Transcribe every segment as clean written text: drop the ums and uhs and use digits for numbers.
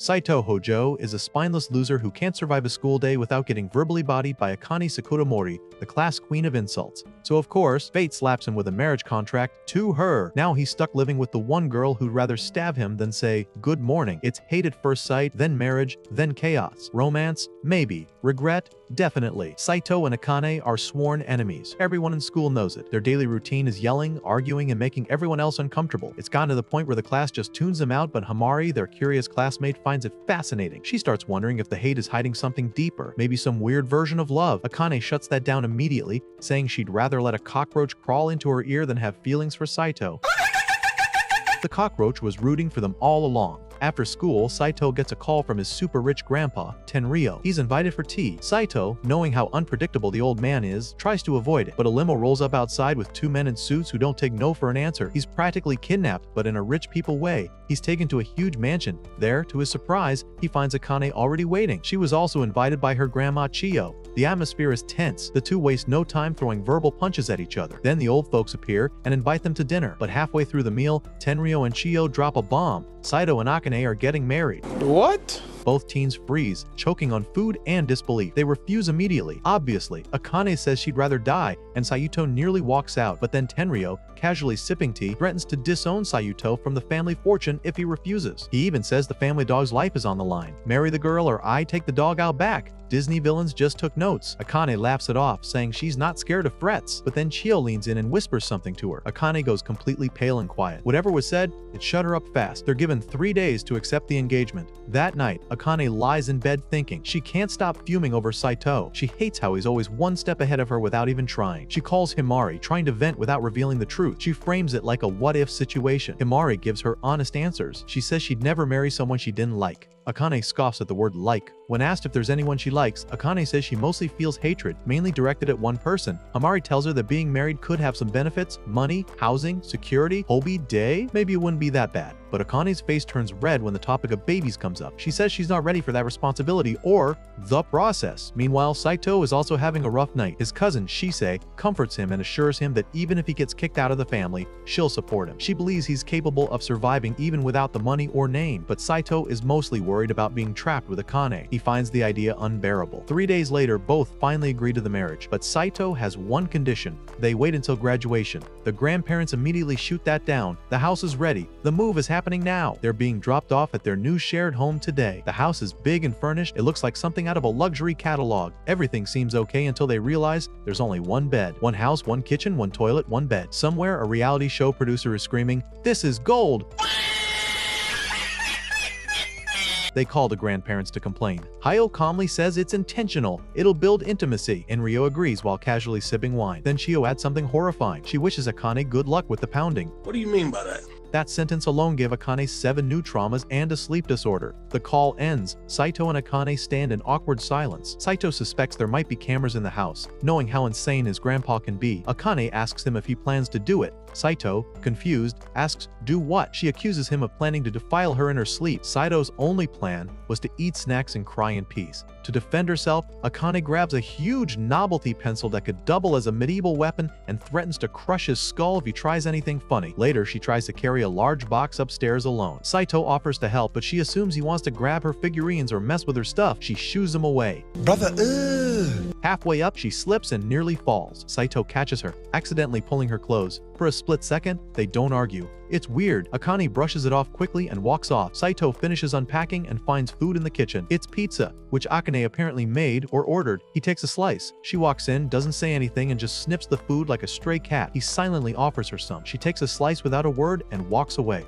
Saito Hojo is a spineless loser who can't survive a school day without getting verbally bodied by Akane Sakuramori, the class queen of insults. So of course, fate slaps him with a marriage contract to her. Now he's stuck living with the one girl who'd rather stab him than say, good morning. It's hate at first sight, then marriage, then chaos. Romance? Maybe. Regret? Definitely. Saito and Akane are sworn enemies. Everyone in school knows it. Their daily routine is yelling, arguing, and making everyone else uncomfortable. It's gotten to the point where the class just tunes them out, but Hamari, their curious classmate, finds it fascinating. She starts wondering if the hate is hiding something deeper, maybe some weird version of love. Akane shuts that down immediately, saying she'd rather let a cockroach crawl into her ear than have feelings for Saito. The cockroach was rooting for them all along. After school, Saito gets a call from his super-rich grandpa, Tenryo. He's invited for tea. Saito, knowing how unpredictable the old man is, tries to avoid it, but a limo rolls up outside with two men in suits who don't take no for an answer. He's practically kidnapped, but in a rich people way. He's taken to a huge mansion. There, to his surprise, he finds Akane already waiting. She was also invited by her grandma Chiyo. The atmosphere is tense. The two waste no time throwing verbal punches at each other. Then the old folks appear and invite them to dinner, but halfway through the meal, Tenryo and Chiyo drop a bomb. Saito and Akane are getting married. What? Both teens freeze, choking on food and disbelief. They refuse immediately. Obviously, Akane says she'd rather die, and Saito nearly walks out, but then Tenryo, casually sipping tea, threatens to disown Saito from the family fortune if he refuses. He even says the family dog's life is on the line. Marry the girl or I take the dog out back. Disney villains just took notes. Akane laughs it off, saying she's not scared of threats, but then Chiyo leans in and whispers something to her. Akane goes completely pale and quiet. Whatever was said, it shut her up fast. They're given 3 days to accept the engagement. That night, Akane lies in bed thinking. She can't stop fuming over Saito. She hates how he's always one step ahead of her without even trying. She calls Himari, trying to vent without revealing the truth. She frames it like a what-if situation. Himari gives her honest answers. She says she'd never marry someone she didn't like. Akane scoffs at the word like. When asked if there's anyone she likes, Akane says she mostly feels hatred, mainly directed at one person. Himari tells her that being married could have some benefits: money, housing, security, Hobi day. Maybe it wouldn't be that bad. But Akane's face turns red when the topic of babies comes up. She says she's not ready for that responsibility or the process. Meanwhile, Saito is also having a rough night. His cousin, Shisei, comforts him and assures him that even if he gets kicked out of the family, she'll support him. She believes he's capable of surviving even without the money or name, but Saito is mostly worried about being trapped with Akane. He finds the idea unbearable. 3 days later, both finally agree to the marriage, but Saito has one condition. They wait until graduation. The grandparents immediately shoot that down. The house is ready. The move is happening now. They're being dropped off at their new shared home today. The house is big and furnished. It looks like something out of a luxury catalog. Everything seems okay until they realize there's only one bed. One house, one kitchen, one toilet, one bed. Somewhere, a reality show producer is screaming, "This is gold!" They call the grandparents to complain. Hayo calmly says it's intentional. It'll build intimacy, and Ryo agrees while casually sipping wine. Then Chiyo adds something horrifying. She wishes Akane good luck with the pounding. What do you mean by that? That sentence alone gave Akane 7 new traumas and a sleep disorder. The call ends. Saito and Akane stand in awkward silence. Saito suspects there might be cameras in the house. Knowing how insane his grandpa can be, Akane asks him if he plans to do it. Saito, confused, asks, do what? She accuses him of planning to defile her in her sleep. Saito's only plan was to eat snacks and cry in peace. To defend herself, Akane grabs a huge novelty pencil that could double as a medieval weapon and threatens to crush his skull if he tries anything funny. Later, she tries to carry a large box upstairs alone. Saito offers to help, but she assumes he wants to grab her figurines or mess with her stuff. She shoos him away. Brother, Halfway up, she slips and nearly falls. Saito catches her, accidentally pulling her clothes. For a split second, they don't argue. It's weird. Akane brushes it off quickly and walks off. Saito finishes unpacking and finds food in the kitchen. It's pizza, which Akane apparently made or ordered. He takes a slice. She walks in, doesn't say anything, and just snips the food like a stray cat. He silently offers her some. She takes a slice without a word and walks away.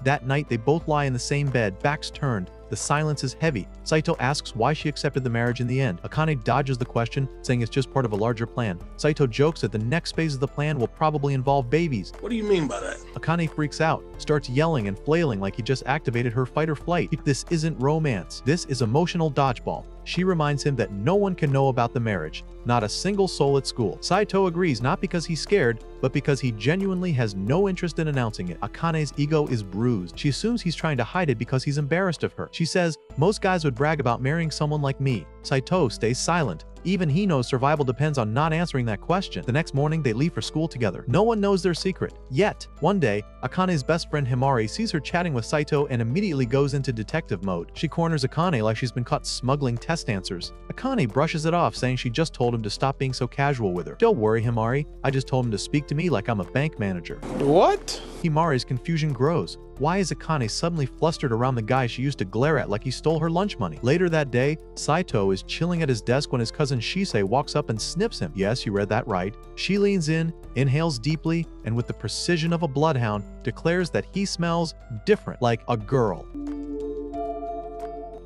That night, they both lie in the same bed, backs turned. The silence is heavy. Saito asks why she accepted the marriage in the end. Akane dodges the question, saying it's just part of a larger plan. Saito jokes that the next phase of the plan will probably involve babies. What do you mean by that? Akane freaks out, starts yelling and flailing like he just activated her fight or flight. This isn't romance. This is emotional dodgeball. She reminds him that no one can know about the marriage, not a single soul at school. Saito agrees not because he's scared, but because he genuinely has no interest in announcing it. Akane's ego is bruised. She assumes he's trying to hide it because he's embarrassed of her. She says, most guys would brag about marrying someone like me. Saito stays silent. Even he knows survival depends on not answering that question. The next morning, they leave for school together. No one knows their secret. Yet, one day, Akane's best friend Himari sees her chatting with Saito and immediately goes into detective mode. She corners Akane like she's been caught smuggling test answers. Akane brushes it off, saying she just told him to stop being so casual with her. Don't worry, Himari. I just told him to speak to me like I'm a bank manager. What? Himari's confusion grows. Why is Akane suddenly flustered around the guy she used to glare at like he stole her lunch money? Later that day, Saito is chilling at his desk when his cousin Shisei walks up and sniffs him. Yes, you read that right. She leans in, inhales deeply, and with the precision of a bloodhound, declares that he smells different, like a girl.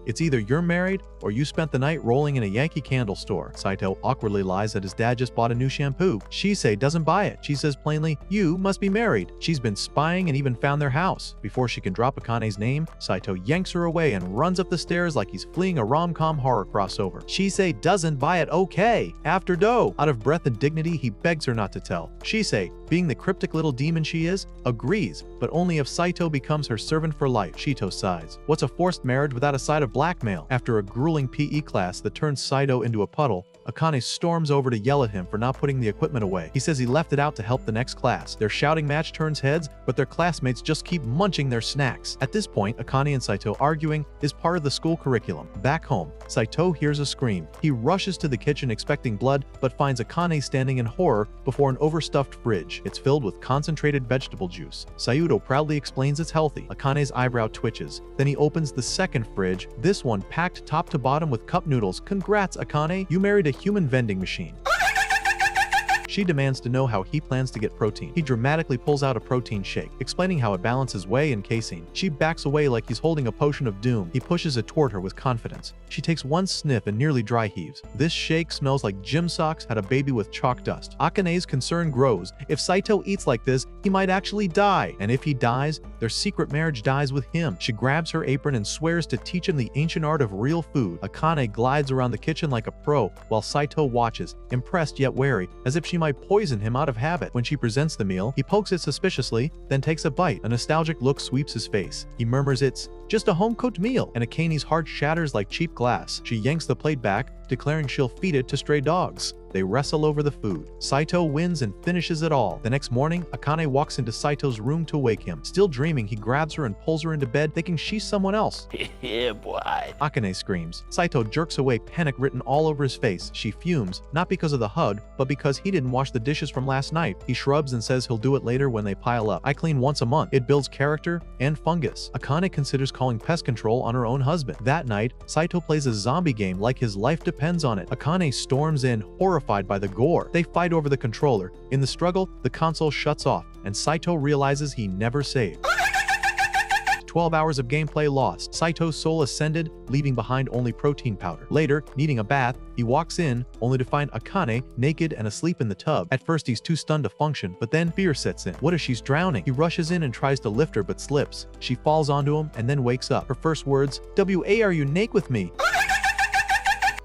It's either you're married or you spent the night rolling in a Yankee Candle store. Saito awkwardly lies that his dad just bought a new shampoo. Shisei doesn't buy it. She says plainly, you must be married. She's been spying and even found their house. Before she can drop Akane's name, Saito yanks her away and runs up the stairs like he's fleeing a rom-com horror crossover. Shisei doesn't buy it, okay. After dough, out of breath and dignity, he begs her not to tell. Shisei, being the cryptic little demon she is, agrees, but only if Saito becomes her servant for life. Shito sighs. What's a forced marriage without a side of blackmail? After a grueling PE class that turns Saito into a puddle, Akane storms over to yell at him for not putting the equipment away. He says he left it out to help the next class. Their shouting match turns heads, but their classmates just keep munching their snacks. At this point, Akane and Saito arguing is part of the school curriculum. Back home, Saito hears a scream. He rushes to the kitchen expecting blood, but finds Akane standing in horror before an overstuffed fridge. It's filled with concentrated vegetable juice. Saito proudly explains it's healthy. Akane's eyebrow twitches. Then he opens the second fridge, this one packed top to bottom with cup noodles. Congrats, Akane, you married a human vending machine. She demands to know how he plans to get protein. He dramatically pulls out a protein shake, explaining how it balances whey and casein. She backs away like he's holding a potion of doom. He pushes it toward her with confidence. She takes one sniff and nearly dry heaves. This shake smells like gym socks had a baby with chalk dust. Akane's concern grows. If Saito eats like this, he might actually die. And if he dies, their secret marriage dies with him. She grabs her apron and swears to teach him the ancient art of real food. Akane glides around the kitchen like a pro, while Saito watches, impressed yet wary, as if she might poison him out of habit. When she presents the meal, he pokes it suspiciously, then takes a bite. A nostalgic look sweeps his face. He murmurs it's just a home-cooked meal, and Akane's heart shatters like cheap glass. She yanks the plate back, declaring she'll feed it to stray dogs. They wrestle over the food. Saito wins and finishes it all. The next morning, Akane walks into Saito's room to wake him. Still dreaming, he grabs her and pulls her into bed, thinking she's someone else. Yeah, boy. Akane screams. Saito jerks away, panic written all over his face. She fumes, not because of the hug, but because he didn't wash the dishes from last night. He shrugs and says he'll do it later when they pile up. I clean once a month. It builds character and fungus. Akane considers calling pest control on her own husband. That night, Saito plays a zombie game like his life depends on it. Akane storms in, horrified by the gore. They fight over the controller. In the struggle, the console shuts off, and Saito realizes he never saved. 12 hours of gameplay lost. Saito's soul ascended, leaving behind only protein powder. Later, needing a bath, he walks in, only to find Akane naked and asleep in the tub. At first, he's too stunned to function, but then fear sets in. What if she's drowning? He rushes in and tries to lift her, but slips. She falls onto him and then wakes up. Her first words, "W.A. are you naked with me?"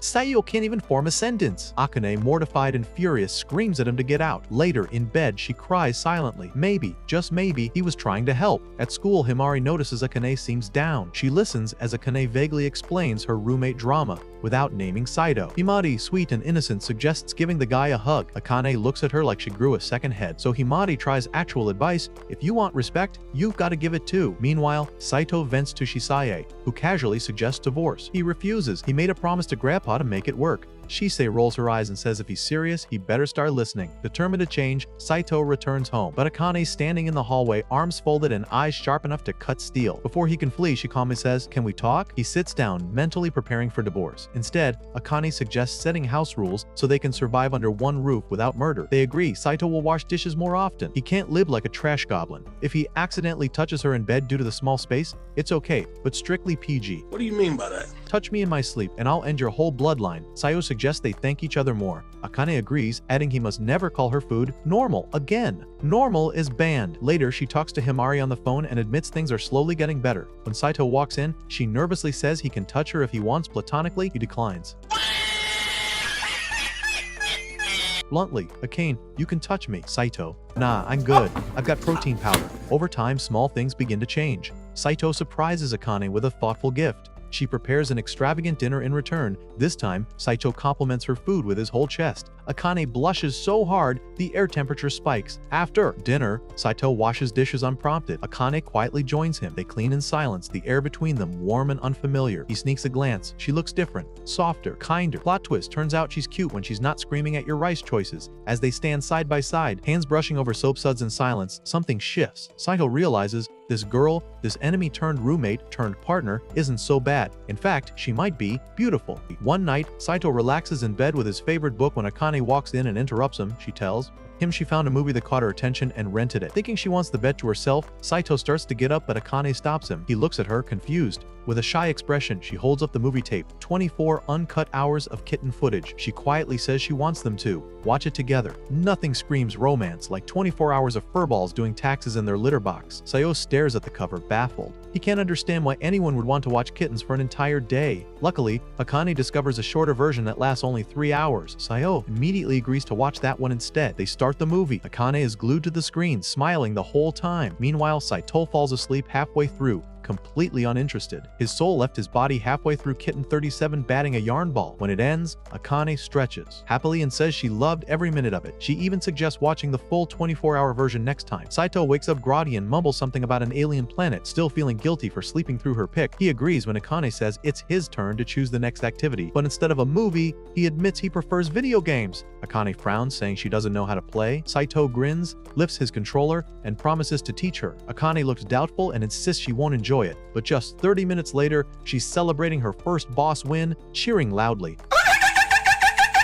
Saito can't even form a sentence. Akane, mortified and furious, screams at him to get out. Later, in bed, she cries silently. Maybe, just maybe, he was trying to help. At school, Himari notices Akane seems down. She listens as Akane vaguely explains her roommate drama, without naming Saito. Himari, sweet and innocent, suggests giving the guy a hug. Akane looks at her like she grew a second head. So Himari tries actual advice. If you want respect, you've got to give it too. Meanwhile, Saito vents to Shisei, who casually suggests divorce. He refuses. He made a promise to Grandpa to make it work. Shisei rolls her eyes and says if he's serious, he better start listening. Determined to change, Saito returns home. But Akane's standing in the hallway, arms folded and eyes sharp enough to cut steel. Before he can flee, she calmly says, "Can we talk?" He sits down, mentally preparing for divorce. Instead, Akane suggests setting house rules so they can survive under one roof without murder. They agree Saito will wash dishes more often. He can't live like a trash goblin. If he accidentally touches her in bed due to the small space, it's okay, but strictly PG. What do you mean by that? Touch me in my sleep and I'll end your whole bloodline. Saito suggests they thank each other more. Akane agrees, adding he must never call her food normal again. Normal is banned. Later, she talks to Himari on the phone and admits things are slowly getting better. When Saito walks in, she nervously says he can touch her if he wants. Platonically, he declines. Bluntly, Akane, you can touch me. Saito, nah, I'm good. I've got protein powder. Over time, small things begin to change. Saito surprises Akane with a thoughtful gift. She prepares an extravagant dinner in return. This time, Saito compliments her food with his whole chest. Akane blushes so hard, the air temperature spikes. After dinner, Saito washes dishes unprompted. Akane quietly joins him. They clean in silence, the air between them warm and unfamiliar. He sneaks a glance. She looks different, softer, kinder. Plot twist, turns out she's cute when she's not screaming at your rice choices. As they stand side by side, hands brushing over soap suds in silence, something shifts. Saito realizes this girl, this enemy-turned-roommate-turned-partner, isn't so bad. In fact, she might be beautiful. One night, Saito relaxes in bed with his favorite book when Akane walks in and interrupts him. She tells him she found a movie that caught her attention and rented it. Thinking she wants the bed to herself, Saito starts to get up, but Akane stops him. He looks at her, confused. With a shy expression, she holds up the movie tape. 24 uncut hours of kitten footage. She quietly says she wants them to watch it together. Nothing screams romance like 24 hours of furballs doing taxes in their litter box. Sayo stares at the cover, baffled. He can't understand why anyone would want to watch kittens for an entire day. Luckily, Akane discovers a shorter version that lasts only 3 hours. Sayo immediately agrees to watch that one instead. They start the movie. Akane is glued to the screen, smiling the whole time. Meanwhile, Saito falls asleep halfway through, completely uninterested. His soul left his body halfway through Kitten 37 batting a yarn ball. When it ends, Akane stretches happily and says she loved every minute of it. She even suggests watching the full 24-hour version next time. Saito wakes up groggy and mumbles something about an alien planet, still feeling guilty for sleeping through her pick. He agrees when Akane says it's his turn to choose the next activity, but instead of a movie, he admits he prefers video games. Akane frowns, saying she doesn't know how to play. Saito grins, lifts his controller, and promises to teach her. Akane looks doubtful and insists she won't enjoy it, but just 30 minutes later, she's celebrating her first boss win, cheering loudly.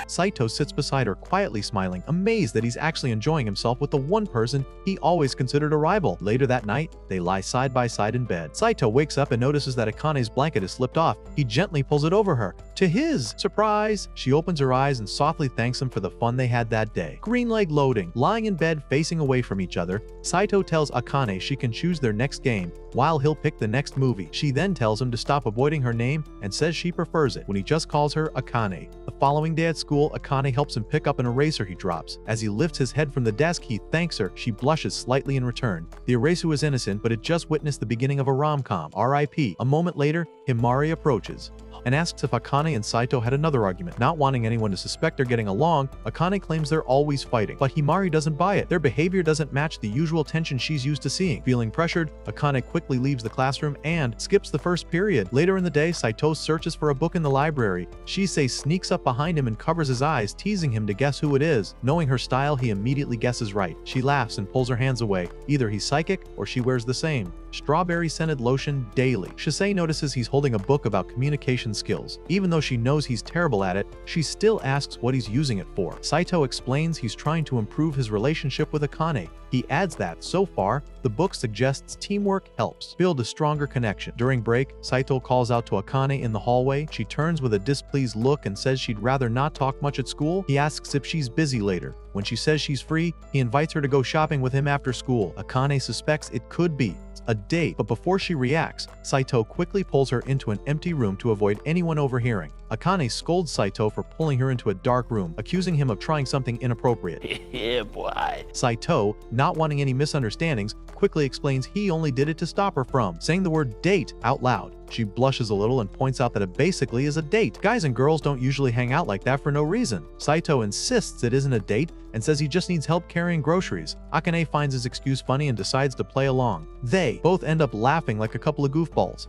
Saito sits beside her, quietly smiling, amazed that he's actually enjoying himself with the one person he always considered a rival. Later that night, they lie side by side in bed. Saito wakes up and notices that Akane's blanket has slipped off. He gently pulls it over her. To his surprise, she opens her eyes and softly thanks him for the fun they had that day. Green leg loading. Lying in bed facing away from each other, Saito tells Akane she can choose their next game, while he'll pick the next movie. She then tells him to stop avoiding her name and says she prefers it when he just calls her Akane. The following day at school, Akane helps him pick up an eraser he drops. As he lifts his head from the desk, he thanks her. She blushes slightly in return. The eraser was innocent, but it just witnessed the beginning of a rom-com. R.I.P. A moment later, Himari approaches and asks if Akane and Saito had another argument. Not wanting anyone to suspect they're getting along, Akane claims they're always fighting, but Himari doesn't buy it. Their behavior doesn't match the usual tension she's used to seeing. Feeling pressured, Akane quickly leaves the classroom and skips the first period. Later in the day, Saito searches for a book in the library. Shisei sneaks up behind him and covers his eyes, teasing him to guess who it is. Knowing her style, he immediately guesses right. She laughs and pulls her hands away. Either he's psychic or she wears the same strawberry-scented lotion daily. Shisei notices he's holding a book about communication skills. Even though she knows he's terrible at it, she still asks what he's using it for. Saito explains he's trying to improve his relationship with Akane. He adds that, so far, the book suggests teamwork helps build a stronger connection. During break, Saito calls out to Akane in the hallway. She turns with a displeased look and says she'd rather not talk much at school. He asks if she's busy later. When she says she's free, he invites her to go shopping with him after school. Akane suspects it could be a date, but before she reacts, Saito quickly pulls her into an empty room to avoid anyone overhearing. Akane scolds Saito for pulling her into a dark room, accusing him of trying something inappropriate. Yeah, boy. Saito, not wanting any misunderstandings, quickly explains he only did it to stop her from saying the word date out loud. She blushes a little and points out that it basically is a date. Guys and girls don't usually hang out like that for no reason. Saito insists it isn't a date and says he just needs help carrying groceries. Akane finds his excuse funny and decides to play along. They both end up laughing like a couple of goofballs.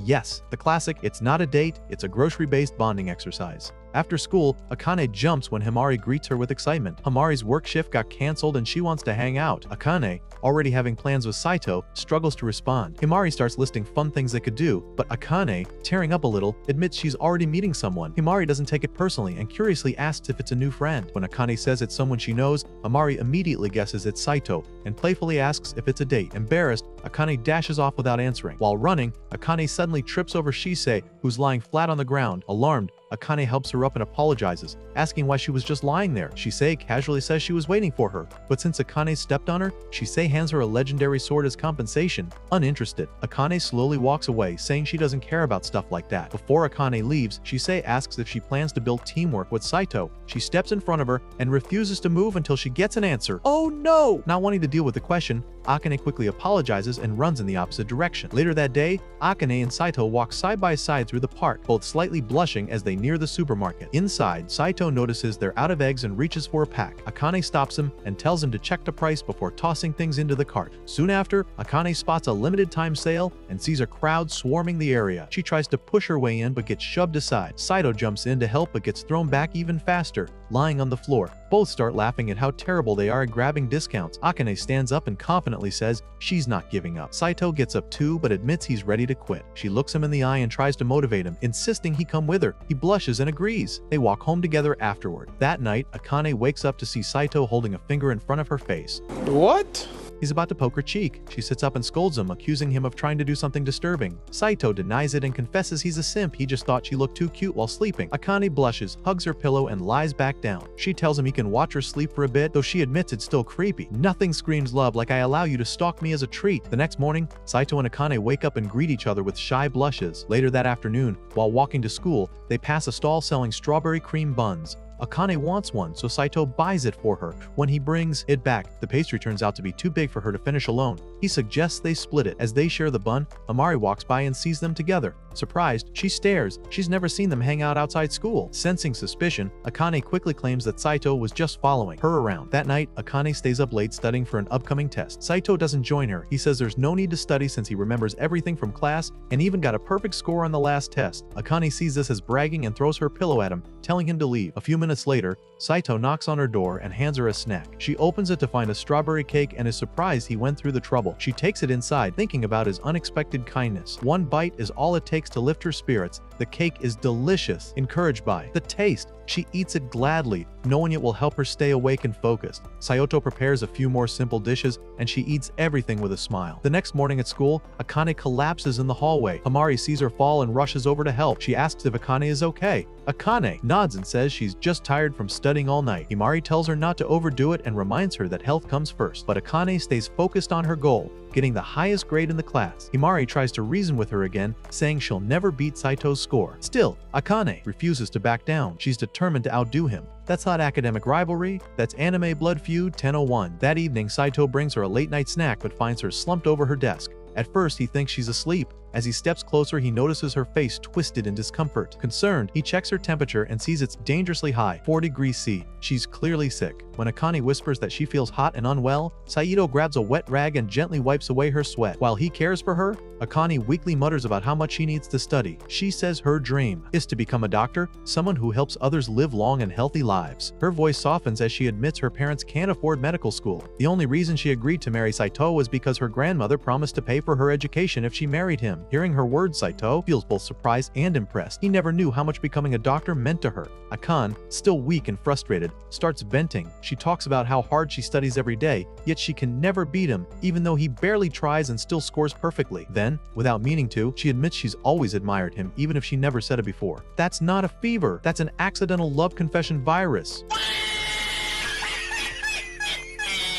Yes, the classic, it's not a date, it's a grocery-based bonding exercise. After school, Akane jumps when Himari greets her with excitement. Himari's work shift got cancelled and she wants to hang out. Akane, already having plans with Saito, struggles to respond. Himari starts listing fun things they could do, but Akane, tearing up a little, admits she's already meeting someone. Himari doesn't take it personally and curiously asks if it's a new friend. When Akane says it's someone she knows, Himari immediately guesses it's Saito and playfully asks if it's a date. Embarrassed, Akane dashes off without answering. While running, Akane suddenly trips over Shisei, who's lying flat on the ground. Alarmed, Akane helps her up and apologizes, asking why she was just lying there. Shisei casually says she was waiting for her, but since Akane stepped on her, Shisei hands her a legendary sword as compensation. Uninterested, Akane slowly walks away, saying she doesn't care about stuff like that. Before Akane leaves, Shisei asks if she plans to build teamwork with Saito. She steps in front of her and refuses to move until she gets an answer. Oh no! Not wanting to deal with the question, Akane quickly apologizes and runs in the opposite direction. Later that day, Akane and Saito walk side by side through the park, both slightly blushing as they near the supermarket. Inside, Saito notices they're out of eggs and reaches for a pack. Akane stops him and tells him to check the price before tossing things into the cart. Soon after, Akane spots a limited time sale and sees a crowd swarming the area. She tries to push her way in but gets shoved aside. Saito jumps in to help but gets thrown back even faster, lying on the floor. Both start laughing at how terrible they are at grabbing discounts. Akane stands up and confidently says she's not giving up. Saito gets up too but admits he's ready to quit. She looks him in the eye and tries to motivate him, insisting he come with her. He blushes and agrees. They walk home together afterward. That night, Akane wakes up to see Saito holding a finger in front of her face. What? He's about to poke her cheek. She sits up and scolds him, accusing him of trying to do something disturbing. Saito denies it and confesses he's a simp. He just thought she looked too cute while sleeping. Akane blushes, hugs her pillow, and lies back down. She tells him he can watch her sleep for a bit, though she admits it's still creepy. Nothing screams love like I allow you to stalk me as a treat. The next morning, Saito and Akane wake up and greet each other with shy blushes. Later that afternoon, while walking to school, they pass a stall selling strawberry cream buns. Akane wants one, so Saito buys it for her. When he brings it back, the pastry turns out to be too big for her to finish alone. He suggests they split it. As they share the bun, Amari walks by and sees them together. Surprised, she stares. She's never seen them hang out outside school. Sensing suspicion, Akane quickly claims that Saito was just following her around. That night, Akane stays up late studying for an upcoming test. Saito doesn't join her. He says there's no need to study since he remembers everything from class and even got a perfect score on the last test. Akane sees this as bragging and throws her pillow at him, telling him to leave. A few minutes later, Saito knocks on her door and hands her a snack. She opens it to find a strawberry cake and is surprised he went through the trouble. She takes it inside, thinking about his unexpected kindness. One bite is all it takes to lift her spirits. The cake is delicious. Encouraged by the taste, she eats it gladly, knowing it will help her stay awake and focused. Saito prepares a few more simple dishes, and she eats everything with a smile. The next morning at school, Akane collapses in the hallway. Amari sees her fall and rushes over to help. She asks if Akane is okay. Akane nods and says she's just tired from studying all night. Himari tells her not to overdo it and reminds her that health comes first. But Akane stays focused on her goal, getting the highest grade in the class. Himari tries to reason with her again, saying she'll never beat Saito's score. Still, Akane refuses to back down. She's determined to outdo him. That's not academic rivalry, that's anime blood feud 1001. That evening, Saito brings her a late-night snack but finds her slumped over her desk. At first, he thinks she's asleep. As he steps closer, he notices her face twisted in discomfort. Concerned, he checks her temperature and sees it's dangerously high, 4 degrees C. She's clearly sick. When Akane whispers that she feels hot and unwell, Saito grabs a wet rag and gently wipes away her sweat. While he cares for her, Akane weakly mutters about how much she needs to study. She says her dream is to become a doctor, someone who helps others live long and healthy lives. Her voice softens as she admits her parents can't afford medical school. The only reason she agreed to marry Saito was because her grandmother promised to pay for her education if she married him. Hearing her words, Saito feels both surprised and impressed. He never knew how much becoming a doctor meant to her. Akane, still weak and frustrated, starts venting. She talks about how hard she studies every day, yet she can never beat him, even though he barely tries and still scores perfectly. Then, without meaning to, she admits she's always admired him, even if she never said it before. That's not a fever. That's an accidental love confession virus.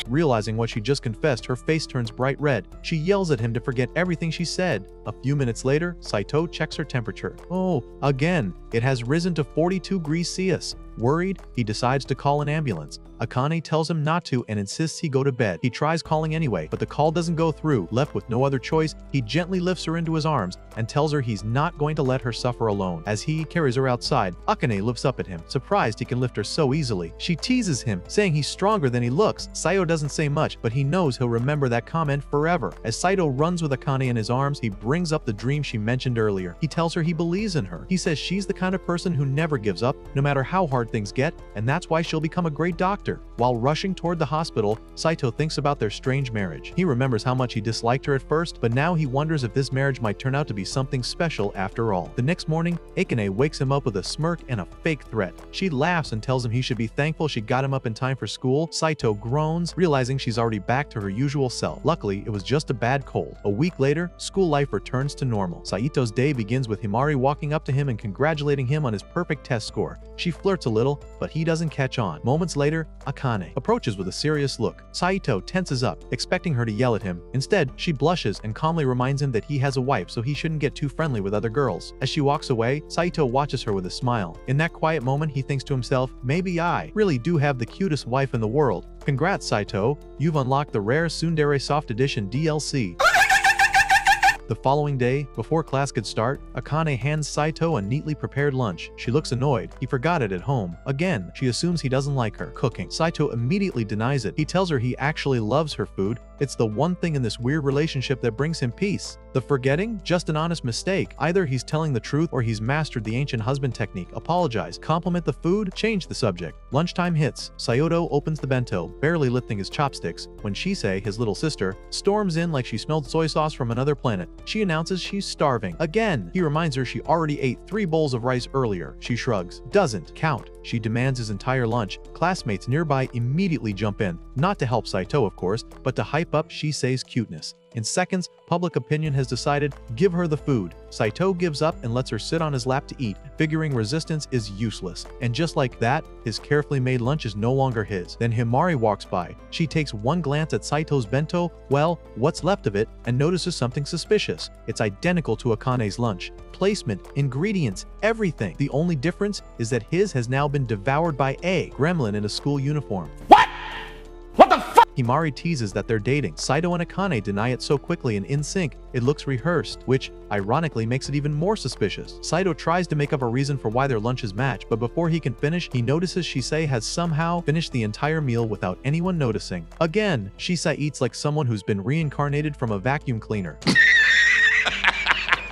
Realizing what she just confessed, her face turns bright red. She yells at him to forget everything she said. A few minutes later, Saito checks her temperature. Oh, again, it has risen to 42 degrees Celsius. Worried, he decides to call an ambulance. Akane tells him not to and insists he go to bed. He tries calling anyway, but the call doesn't go through. Left with no other choice, he gently lifts her into his arms and tells her he's not going to let her suffer alone. As he carries her outside, Akane looks up at him, surprised he can lift her so easily. She teases him, saying he's stronger than he looks. Saito doesn't say much, but he knows he'll remember that comment forever. As Saito runs with Akane in his arms, he brings up the dream she mentioned earlier. He tells her he believes in her. He says she's the kind of person who never gives up, no matter how hard things get, and that's why she'll become a great doctor. While rushing toward the hospital, Saito thinks about their strange marriage. He remembers how much he disliked her at first, but now he wonders if this marriage might turn out to be something special after all. The next morning, Akane wakes him up with a smirk and a fake threat. She laughs and tells him he should be thankful she got him up in time for school. Saito groans, realizing she's already back to her usual self. Luckily, it was just a bad cold. A week later, school life returns to normal. Saito's day begins with Himari walking up to him and congratulating him on his perfect test score. She flirts a little, but he doesn't catch on. Moments later, Akane approaches with a serious look. Saito tenses up, expecting her to yell at him. Instead, she blushes and calmly reminds him that he has a wife, so he shouldn't get too friendly with other girls. As she walks away, Saito watches her with a smile. In that quiet moment, he thinks to himself, maybe I really do have the cutest wife in the world. Congrats, Saito. You've unlocked the rare Tsundere Soft Edition DLC. The following day, before class could start, Akane hands Saito a neatly prepared lunch. She looks annoyed. He forgot it at home. Again, she assumes he doesn't like her cooking. Saito immediately denies it. He tells her he actually loves her food. It's the one thing in this weird relationship that brings him peace. The forgetting? Just an honest mistake. Either he's telling the truth or he's mastered the ancient husband technique. Apologize, compliment the food, change the subject. Lunchtime hits. Saito opens the bento, barely lifting his chopsticks, when Shisei, his little sister, storms in like she smelled soy sauce from another planet. She announces she's starving. Again, he reminds her she already ate 3 bowls of rice earlier. She shrugs. Doesn't count. She demands his entire lunch. Classmates nearby immediately jump in, not to help Saito, of course, but to hype up Shisei's cuteness. In seconds, public opinion has decided, give her the food. Saito gives up and lets her sit on his lap to eat, figuring resistance is useless. And just like that, his carefully made lunch is no longer his. Then Himari walks by. She takes one glance at Saito's bento, well, what's left of it, and notices something suspicious. It's identical to Akane's lunch. Placement, ingredients, everything. The only difference is that his has now been devoured by a gremlin in a school uniform. What? What the fuck? Himari teases that they're dating. Saito and Akane deny it so quickly and in sync, it looks rehearsed, which, ironically, makes it even more suspicious. Saito tries to make up a reason for why their lunches match, but before he can finish, he notices Shisei has somehow finished the entire meal without anyone noticing. Again, Shisei eats like someone who's been reincarnated from a vacuum cleaner.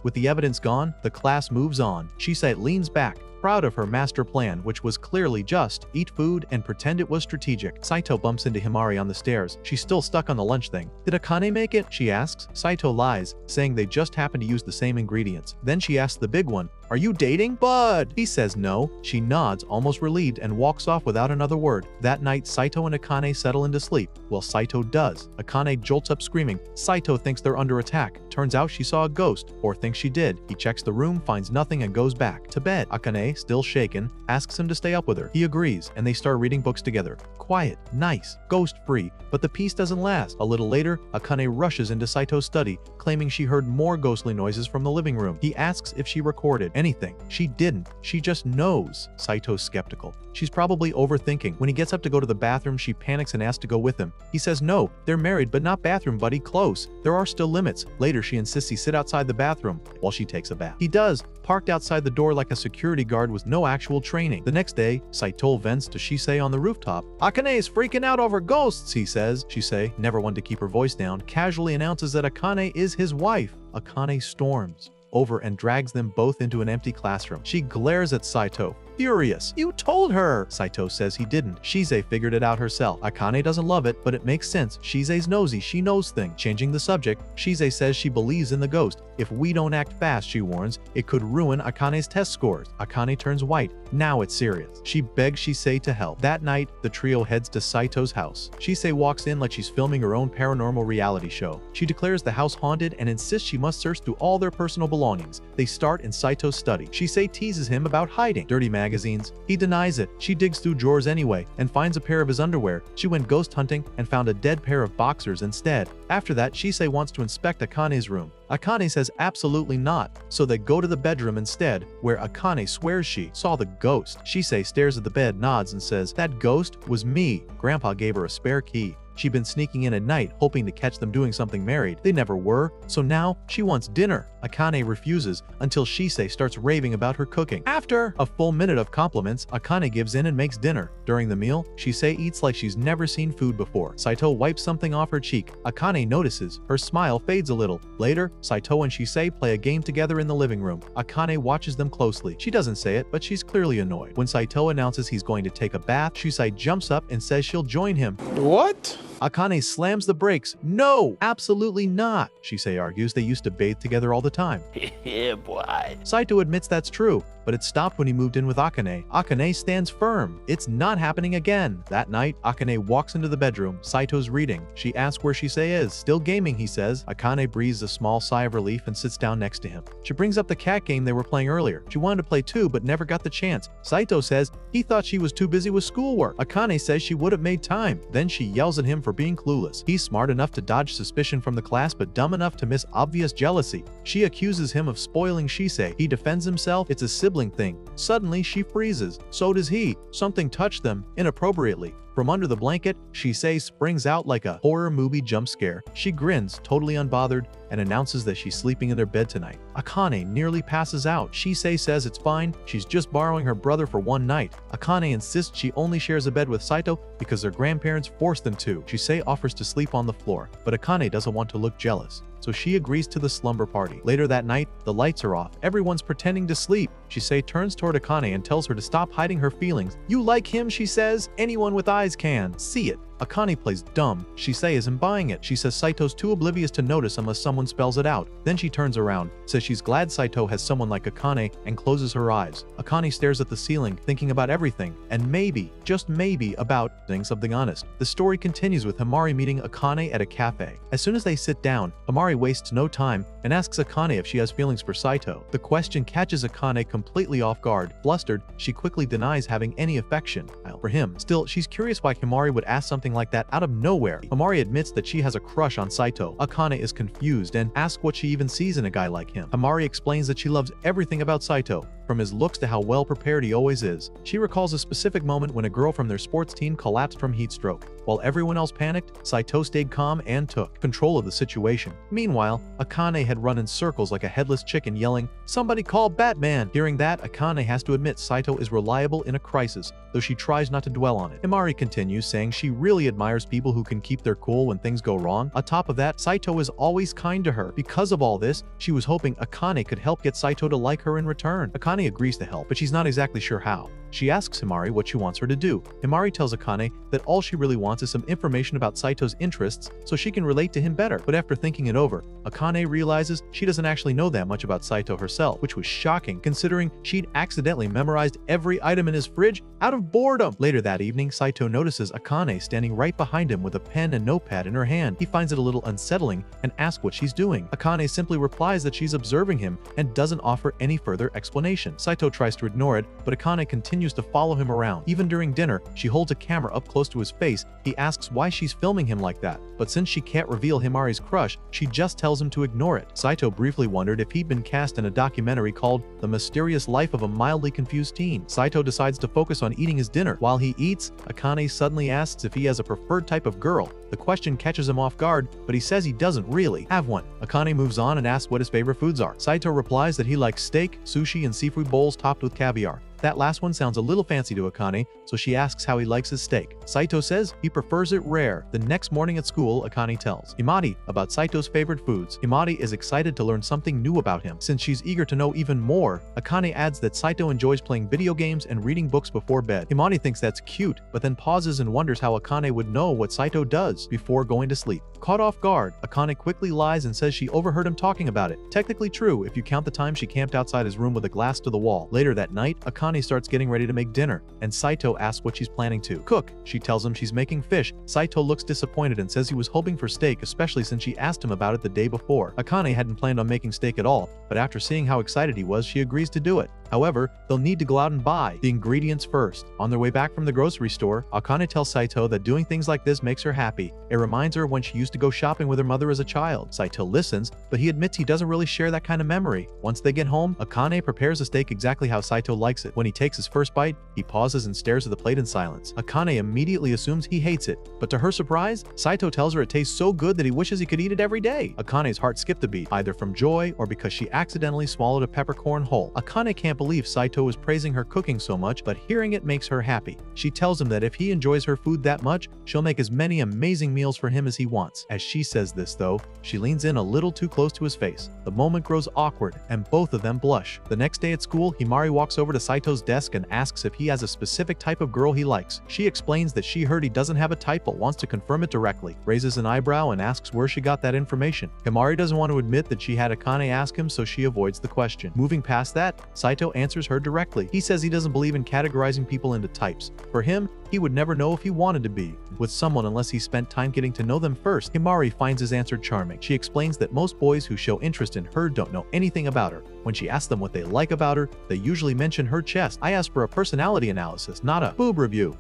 With the evidence gone, the class moves on. Shisei leans back, proud of her master plan, which was clearly just eat food and pretend it was strategic. Saito bumps into Himari on the stairs. She's still stuck on the lunch thing. Did Akane make it? She asks. Saito lies, saying they just happened to use the same ingredients. Then she asks the big one, are you dating, bud? He says no. She nods, almost relieved, and walks off without another word. That night, Saito and Akane settle into sleep. Well, Saito does. Akane jolts up screaming. Saito thinks they're under attack. Turns out she saw a ghost, or thinks she did. He checks the room, finds nothing, and goes back to bed. Akane, still shaken, asks him to stay up with her. He agrees, and they start reading books together. Quiet, nice, ghost-free, but the peace doesn't last. A little later, Akane rushes into Saito's study, claiming she heard more ghostly noises from the living room. He asks if she recorded anything. She didn't. She just knows. Saito's skeptical. She's probably overthinking. When he gets up to go to the bathroom, she panics and asks to go with him. He says no, they're married, but not bathroom buddy, close. There are still limits. Later, she insists he sit outside the bathroom while she takes a bath. He does, parked outside the door like a security guard with no actual training. The next day, Saito vents to Shisei on the rooftop. Akane is freaking out over ghosts, he says. Shisei, never one to keep her voice down, casually announces that Akane is his wife. Akane storms over and drags them both into an empty classroom. She glares at Saito, furious. You told her! Saito says he didn't. Shisei figured it out herself. Akane doesn't love it, but it makes sense. Shisei's nosy, she knows things. Changing the subject, Shisei says she believes in the ghost. If we don't act fast, she warns, it could ruin Akane's test scores. Akane turns white. Now it's serious. She begs Shisei to help. That night, the trio heads to Saito's house. Shisei walks in like she's filming her own paranormal reality show. She declares the house haunted and insists she must search through all their personal belongings. They start in Saito's study. Shisei teases him about hiding dirty magazines. He denies it. She digs through drawers anyway and finds a pair of his underwear. She went ghost hunting and found a dead pair of boxers instead. After that, Shisei wants to inspect Akane's room. Akane says absolutely not, so they go to the bedroom instead, where Akane swears she saw the ghost. Shisei stares at the bed, nods, and says, that ghost was me. Grandpa gave her a spare key. She'd been sneaking in at night, hoping to catch them doing something married. They never were, so now she wants dinner. Akane refuses until Shisei starts raving about her cooking. After a full minute of compliments, Akane gives in and makes dinner. During the meal, Shisei eats like she's never seen food before. Saito wipes something off her cheek. Akane notices. Her smile fades a little. Later, Saito and Shisei play a game together in the living room. Akane watches them closely. She doesn't say it, but she's clearly annoyed. When Saito announces he's going to take a bath, Shisei jumps up and says she'll join him. What? Akane slams the brakes. No, absolutely not. Shisei argues they used to bathe together all the time. Yeah, boy. Saito admits that's true, but it stopped when he moved in with Akane. Akane stands firm. It's not happening again. That night, Akane walks into the bedroom. Saito's reading. She asks where Shisei is. Still gaming, he says. Akane breathes a small sigh of relief and sits down next to him. She brings up the cat game they were playing earlier. She wanted to play too, but never got the chance. Saito says he thought she was too busy with schoolwork. Akane says she would have made time. Then she yells at him for being clueless. He's smart enough to dodge suspicion from the class, but dumb enough to miss obvious jealousy. She accuses him of spoiling Shisei. He defends himself. It's a sibling thing. Suddenly, she freezes. So does he. Something touched them inappropriately. From under the blanket, Shisei springs out like a horror movie jump scare. She grins, totally unbothered, and announces that she's sleeping in their bed tonight. Akane nearly passes out. Shisei says it's fine, she's just borrowing her brother for one night. Akane insists she only shares a bed with Saito because their grandparents forced them to. Shisei offers to sleep on the floor, but Akane doesn't want to look jealous, so she agrees to the slumber party. Later that night, the lights are off. Everyone's pretending to sleep. Shisei turns toward Akane and tells her to stop hiding her feelings. You like him, she says. Anyone with eyes can see it. Akane plays dumb. Shisei isn't buying it. She says Saito's too oblivious to notice unless someone spells it out. Then she turns around, says she's glad Saito has someone like Akane, and closes her eyes. Akane stares at the ceiling, thinking about everything, and maybe, just maybe, about saying something honest. The story continues with Himari meeting Akane at a cafe. As soon as they sit down, Himari wastes no time and asks Akane if she has feelings for Saito. The question catches Akane completely off guard. Flustered, she quickly denies having any affection for him. Still, she's curious why Himari would ask something like that out of nowhere. Himari admits that she has a crush on Saito. Akane is confused and asks what she even sees in a guy like him. Himari explains that she loves everything about Saito, from his looks to how well prepared he always is. She recalls a specific moment when a girl from their sports team collapsed from heat stroke. While everyone else panicked, Saito stayed calm and took control of the situation. Meanwhile, Akane had run in circles like a headless chicken yelling, "Somebody call Batman!" Hearing that, Akane has to admit Saito is reliable in a crisis, though she tries not to dwell on it. Himari continues, saying she really admires people who can keep their cool when things go wrong. On top of that, Saito is always kind to her. Because of all this, she was hoping Akane could help get Saito to like her in return. Akane agrees to help, but she's not exactly sure how. She asks Himari what she wants her to do. Himari tells Akane that all she really wants is some information about Saito's interests so she can relate to him better. But after thinking it over, Akane realizes she doesn't actually know that much about Saito herself, which was shocking considering she'd accidentally memorized every item in his fridge out of boredom. Later that evening, Saito notices Akane standing right behind him with a pen and notepad in her hand. He finds it a little unsettling and asks what she's doing. Akane simply replies that she's observing him and doesn't offer any further explanation. Saito tries to ignore it, but Akane continues to follow him around. Even during dinner, she holds a camera up close to his face. He asks why she's filming him like that, but since she can't reveal Himari's crush, she just tells him to ignore it. Saito briefly wondered if he'd been cast in a documentary called The Mysterious Life of a Mildly Confused Teen. Saito decides to focus on eating his dinner. While he eats, Akane suddenly asks if he has a preferred type of girl. The question catches him off guard, but he says he doesn't really have one. Akane moves on and asks what his favorite foods are. Saito replies that he likes steak, sushi, and seafood bowls topped with caviar. That last one sounds a little fancy to Akane, so she asks how he likes his steak. Saito says he prefers it rare. The next morning at school, Akane tells Himari about Saito's favorite foods. Himari is excited to learn something new about him. Since she's eager to know even more, Akane adds that Saito enjoys playing video games and reading books before bed. Himari thinks that's cute, but then pauses and wonders how Akane would know what Saito does before going to sleep. Caught off guard, Akane quickly lies and says she overheard him talking about it. Technically true if you count the time she camped outside his room with a glass to the wall. Later that night, Akane starts getting ready to make dinner, and Saito asks what she's planning to cook. She tells him she's making fish. Saito looks disappointed and says he was hoping for steak, especially since she asked him about it the day before. Akane hadn't planned on making steak at all, but after seeing how excited he was, she agrees to do it. However, they'll need to go out and buy the ingredients first. On their way back from the grocery store, Akane tells Saito that doing things like this makes her happy. It reminds her when she used to go shopping with her mother as a child. Saito listens, but he admits he doesn't really share that kind of memory. Once they get home, Akane prepares the steak exactly how Saito likes it. When he takes his first bite, he pauses and stares at the plate in silence. Akane immediately assumes he hates it, but to her surprise, Saito tells her it tastes so good that he wishes he could eat it every day. Akane's heart skipped a beat, either from joy or because she accidentally swallowed a peppercorn whole. Akane can't believe Saito is praising her cooking so much, but hearing it makes her happy. She tells him that if he enjoys her food that much, she'll make as many amazing meals for him as he wants. As she says this though, she leans in a little too close to his face. The moment grows awkward, and both of them blush. The next day at school, Himari walks over to Saito's desk and asks if he has a specific type of girl he likes. She explains that she heard he doesn't have a type but wants to confirm it directly, raises an eyebrow and asks where she got that information. Himari doesn't want to admit that she had Akane ask him, so she avoids the question. Moving past that, Saito answers her directly. He says he doesn't believe in categorizing people into types. For him, he would never know if he wanted to be with someone unless he spent time getting to know them first. Himari finds his answer charming. She explains that most boys who show interest in her don't know anything about her. When she asks them what they like about her, they usually mention her chest. I asked for a personality analysis, not a boob review.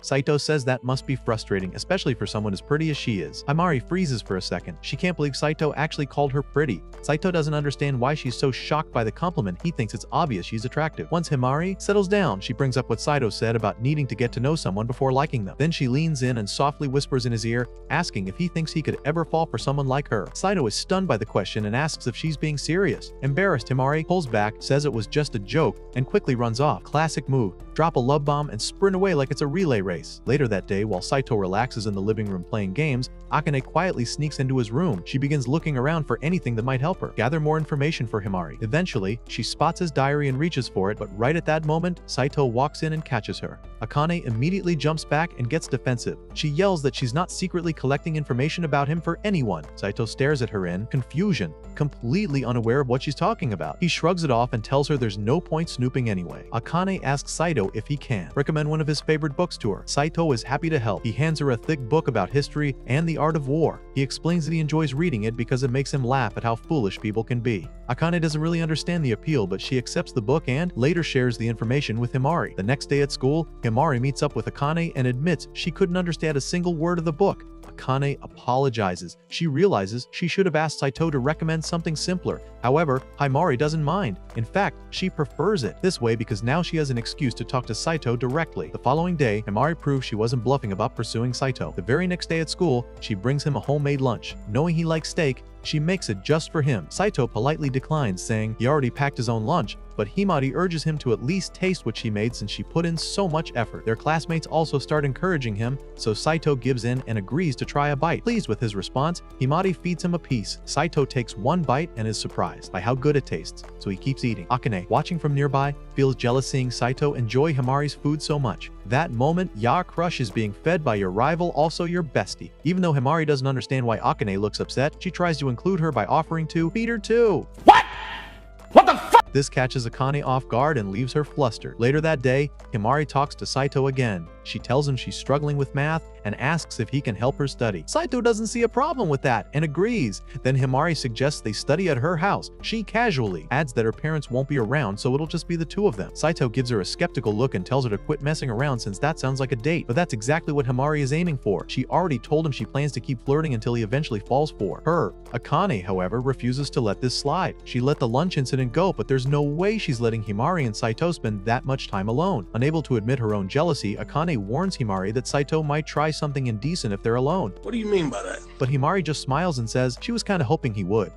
Saito says that must be frustrating, especially for someone as pretty as she is. Himari freezes for a second. She can't believe Saito actually called her pretty. Saito doesn't understand why she's so shocked by the compliment. He thinks it's obvious she's attractive. Once Himari settles down, she brings up what Saito said about needing to get to know someone before liking them. Then she leans in and softly whispers in his ear, asking if he thinks he could ever fall for someone like her. Saito is stunned by the question and asks if she's being serious. Embarrassed, Himari pulls back, says it was just a joke, and quickly runs off. Classic move. Drop a love bomb and sprint away like it's a relay race. Later that day, while Saito relaxes in the living room playing games, Akane quietly sneaks into his room. She begins looking around for anything that might help her gather more information for Himari. Eventually, she spots his diary and reaches for it, but right at that moment, Saito walks in and catches her. Akane immediately jumps back and gets defensive. She yells that she's not secretly collecting information about him for anyone. Saito stares at her in confusion, completely unaware of what she's talking about. He shrugs it off and tells her there's no point snooping anyway. Akane asks Saito if he can recommend one of his favorite books to her. Saito is happy to help. He hands her a thick book about history and the art of war. He explains that he enjoys reading it because it makes him laugh at how foolish people can be. Akane doesn't really understand the appeal, but she accepts the book and later shares the information with Himari. The next day at school, Himari meets up with Akane and admits she couldn't understand a single word of the book. Akane apologizes. She realizes she should have asked Saito to recommend something simpler. However, Himari doesn't mind. In fact, she prefers it this way because now she has an excuse to talk to Saito directly. The following day, Himari proves she wasn't bluffing about pursuing Saito. The very next day at school, she brings him a homemade lunch. Knowing he likes steak, she makes it just for him. Saito politely declines, saying he already packed his own lunch, but Himari urges him to at least taste what she made since she put in so much effort. Their classmates also start encouraging him, so Saito gives in and agrees to try a bite. Pleased with his response, Himari feeds him a piece. Saito takes one bite and is surprised by how good it tastes, so he keeps eating. Akane, watching from nearby, feels jealous seeing Saito enjoy Himari's food so much. That moment, your crush is being fed by your rival, also your bestie. Even though Himari doesn't understand why Akane looks upset, she tries to include her by offering to feed her too. What? What the fuck? This catches Akane off guard and leaves her flustered. Later that day, Himari talks to Saito again. She tells him she's struggling with math and asks if he can help her study. Saito doesn't see a problem with that and agrees. Then Himari suggests they study at her house. She casually adds that her parents won't be around, so it'll just be the two of them. Saito gives her a skeptical look and tells her to quit messing around since that sounds like a date. But that's exactly what Himari is aiming for. She already told him she plans to keep flirting until he eventually falls for her. Akane, however, refuses to let this slide. She let the lunch incident go, but there's no way she's letting Himari and Saito spend that much time alone. Unable to admit her own jealousy, Akane warns Himari that Saito might try something indecent if they're alone. What do you mean by that? But Himari just smiles and says she was kind of hoping he would.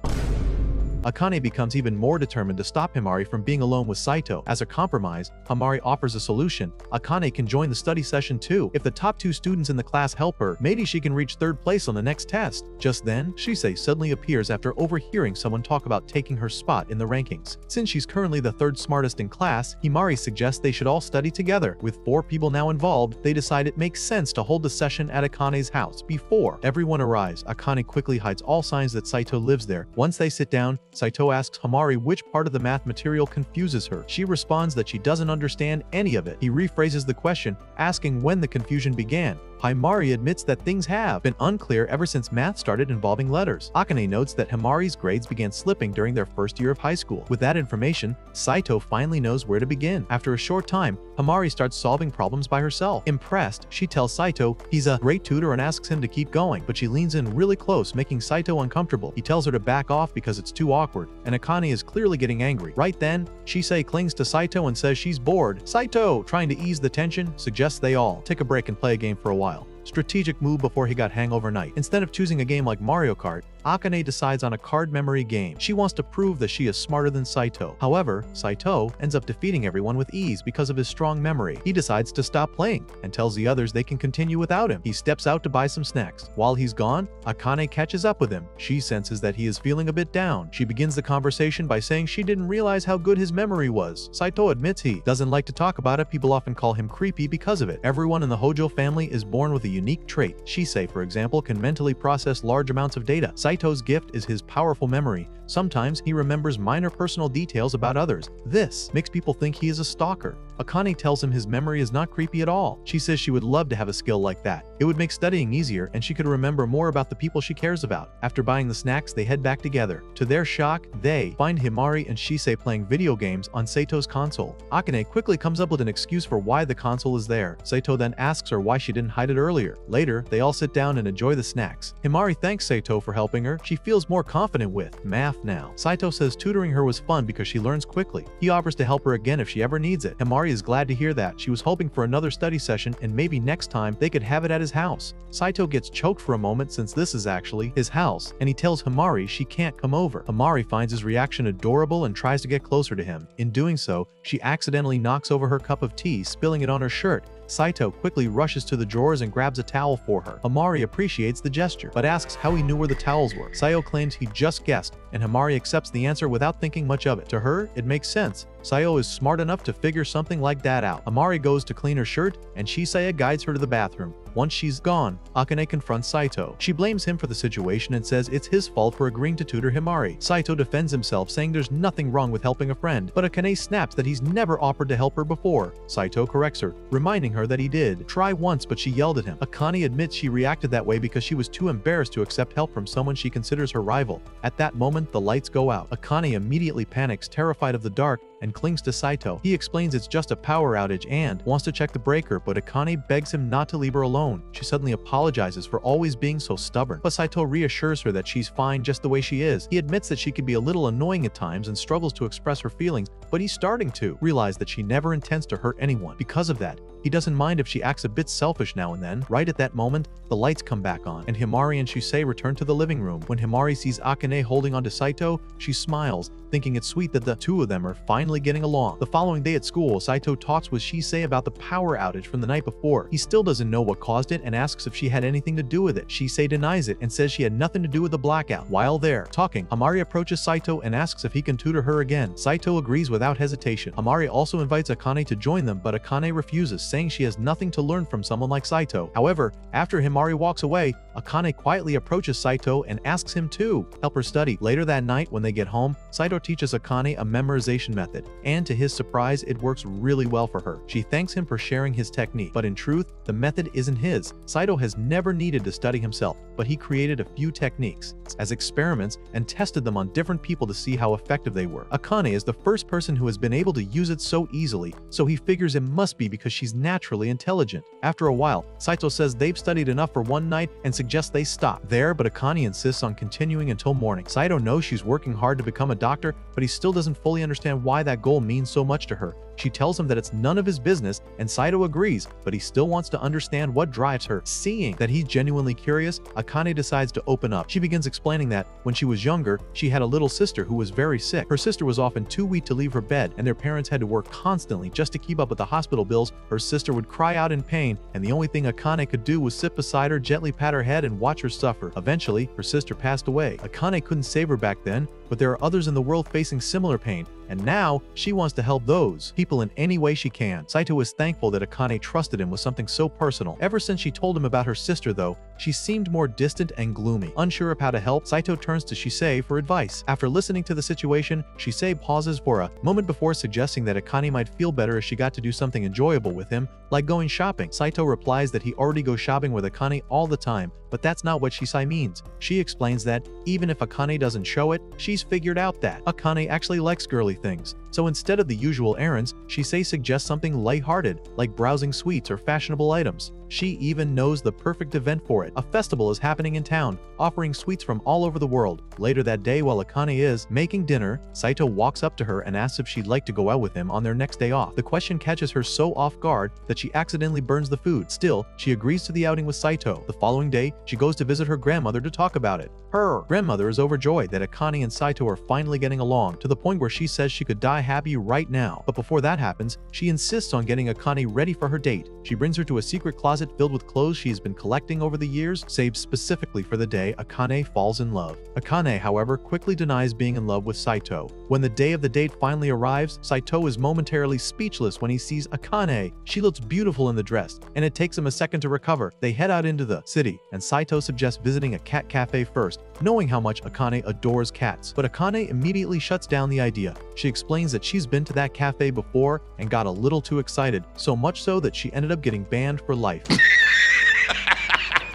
Akane becomes even more determined to stop Himari from being alone with Saito. As a compromise, Himari offers a solution. Akane can join the study session too. If the top two students in the class help her, maybe she can reach third place on the next test. Just then, Shisei suddenly appears after overhearing someone talk about taking her spot in the rankings. Since she's currently the third smartest in class, Himari suggests they should all study together. With 4 people now involved, they decide it makes sense to hold the session at Akane's house. Before everyone arrives, Akane quickly hides all signs that Saito lives there. Once they sit down, Saito asks Himari which part of the math material confuses her. She responds that she doesn't understand any of it. He rephrases the question, asking when the confusion began. Himari admits that things have been unclear ever since math started involving letters. Akane notes that Himari's grades began slipping during their first year of high school. With that information, Saito finally knows where to begin. After a short time, Himari starts solving problems by herself. Impressed, she tells Saito he's a great tutor and asks him to keep going, but she leans in really close, making Saito uncomfortable. He tells her to back off because it's too awkward, and Akane is clearly getting angry. Right then, Shisei clings to Saito and says she's bored. Saito, trying to ease the tension, suggests they all take a break and play a game for a while. Strategic move before he got hangover night. Instead of choosing a game like Mario Kart, Akane decides on a card memory game. She wants to prove that she is smarter than Saito. However, Saito ends up defeating everyone with ease because of his strong memory. He decides to stop playing and tells the others they can continue without him. He steps out to buy some snacks. While he's gone, Akane catches up with him. She senses that he is feeling a bit down. She begins the conversation by saying she didn't realize how good his memory was. Saito admits he doesn't like to talk about it. People often call him creepy because of it. Everyone in the Hojo family is born with a unique trait. Shisei, for example, can mentally process large amounts of data. Saito's gift is his powerful memory. Sometimes he remembers minor personal details about others. This makes people think he is a stalker. Akane tells him his memory is not creepy at all. She says she would love to have a skill like that. It would make studying easier and she could remember more about the people she cares about. After buying the snacks, they head back together. To their shock, they find Himari and Shisei playing video games on Saito's console. Akane quickly comes up with an excuse for why the console is there. Saito then asks her why she didn't hide it earlier. Later, they all sit down and enjoy the snacks. Himari thanks Saito for helping her. She feels more confident with math now. Saito says tutoring her was fun because she learns quickly. He offers to help her again if she ever needs it. Himari is glad to hear that. She was hoping for another study session and maybe next time they could have it at his house. Saito gets choked for a moment since this is actually his house, and he tells Himari she can't come over. Himari finds his reaction adorable and tries to get closer to him. In doing so, she accidentally knocks over her cup of tea, spilling it on her shirt. Saito quickly rushes to the drawers and grabs a towel for her. Himari appreciates the gesture, but asks how he knew where the towels were. Sayo claims he just guessed, and Himari accepts the answer without thinking much of it. To her, it makes sense. Sayo is smart enough to figure something like that out. Himari goes to clean her shirt, and Shisei guides her to the bathroom. Once she's gone, Akane confronts Saito. She blames him for the situation and says it's his fault for agreeing to tutor Himari. Saito defends himself, saying there's nothing wrong with helping a friend, but Akane snaps that he's never offered to help her before. Saito corrects her, reminding her that he did try once, but she yelled at him. Akane admits she reacted that way because she was too embarrassed to accept help from someone she considers her rival. At that moment, the lights go out. Akane immediately panics, terrified of the dark, and clings to Saito. He explains it's just a power outage and wants to check the breaker, but Akane begs him not to leave her alone. She suddenly apologizes for always being so stubborn, but Saito reassures her that she's fine just the way she is. He admits that she can be a little annoying at times and struggles to express her feelings, but he's starting to realize that she never intends to hurt anyone. Because of that, he doesn't mind if she acts a bit selfish now and then. Right at that moment, the lights come back on, and Himari and Shisei return to the living room. When Himari sees Akane holding onto Saito, she smiles, thinking it's sweet that the two of them are finally getting along. The following day at school, Saito talks with Shisei about the power outage from the night before. He still doesn't know what caused it and asks if she had anything to do with it. Shisei denies it and says she had nothing to do with the blackout. While they're talking, Himari approaches Saito and asks if he can tutor her again. Saito agrees without hesitation. Himari also invites Akane to join them, but Akane refuses, saying she has nothing to learn from someone like Saito. However, after Himari walks away, Akane quietly approaches Saito and asks him to help her study. Later that night, when they get home, Saito teaches Akane a memorization method, and to his surprise, it works really well for her. She thanks him for sharing his technique, but in truth, the method isn't his. Saito has never needed to study himself, but he created a few techniques as experiments and tested them on different people to see how effective they were. Akane is the first person who has been able to use it so easily, so he figures it must be because she's naturally intelligent. After a while, Saito says they've studied enough for one night and suggests they stop there, but Akane insists on continuing until morning. Saito knows she's working hard to become a doctor, but he still doesn't fully understand why that goal means so much to her. She tells him that it's none of his business, and Saito agrees, but he still wants to understand what drives her. Seeing that he's genuinely curious, Akane decides to open up. She begins explaining that when she was younger, she had a little sister who was very sick. Her sister was often too weak to leave her bed, and their parents had to work constantly just to keep up with the hospital bills. Her sister would cry out in pain, and the only thing Akane could do was sit beside her, gently pat her head, and watch her suffer. Eventually, her sister passed away. Akane couldn't save her back then, but there are others in the world facing similar pain, and now she wants to help those people in any way she can. Saito is thankful that Akane trusted him with something so personal. Ever since she told him about her sister, though, she seemed more distant and gloomy. Unsure of how to help, Saito turns to Shisei for advice. After listening to the situation, Shisei pauses for a moment before suggesting that Akane might feel better if she got to do something enjoyable with him, like going shopping. Saito replies that he already goes shopping with Akane all the time, but that's not what Shisei means. She explains that even if Akane doesn't show it, she's figured out that Akane actually likes girly things. So instead of the usual errands, Shisei suggests something lighthearted, like browsing sweets or fashionable items. She even knows the perfect event for it. A festival is happening in town, offering sweets from all over the world. Later that day, while Akane is making dinner, Saito walks up to her and asks if she'd like to go out with him on their next day off. The question catches her so off guard that she accidentally burns the food. Still, she agrees to the outing with Saito. The following day, she goes to visit her grandmother to talk about it. Her grandmother is overjoyed that Akane and Saito are finally getting along, to the point where she says she could die happy right now. But before that happens, she insists on getting Akane ready for her date. She brings her to a secret closet filled with clothes she's been collecting over the years, saved specifically for the day Akane falls in love. Akane, however, quickly denies being in love with Saito. When the day of the date finally arrives, Saito is momentarily speechless when he sees Akane. She looks beautiful in the dress, and it takes him a second to recover. They head out into the city, and Saito suggests visiting a cat cafe first, knowing how much Akane adores cats. But Akane immediately shuts down the idea. She explains that she's been to that cafe before and got a little too excited, so much so that she ended up getting banned for life.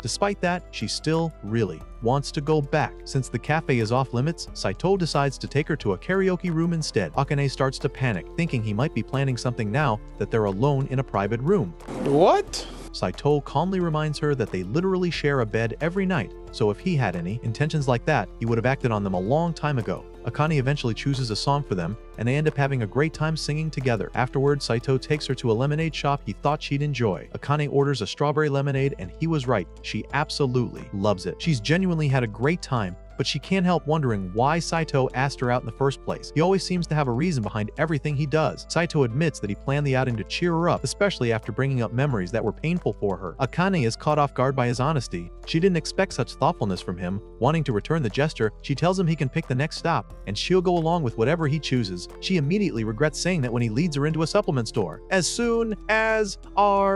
Despite that, she still really wants to go back. Since the cafe is off limits, Saito decides to take her to a karaoke room instead. Akane starts to panic, thinking he might be planning something now that they're alone in a private room. What? Saito calmly reminds her that they literally share a bed every night, so if he had any intentions like that, he would have acted on them a long time ago. Akane eventually chooses a song for them, and they end up having a great time singing together. Afterwards, Saito takes her to a lemonade shop he thought she'd enjoy. Akane orders a strawberry lemonade, and he was right. She absolutely loves it. She's genuinely had a great time, but she can't help wondering why Saito asked her out in the first place. He always seems to have a reason behind everything he does. Saito admits that he planned the outing to cheer her up, especially after bringing up memories that were painful for her. Akane is caught off guard by his honesty. She didn't expect such thoughtfulness from him. Wanting to return the gesture, she tells him he can pick the next stop, and she'll go along with whatever he chooses. She immediately regrets saying that when he leads her into a supplement store. As soon as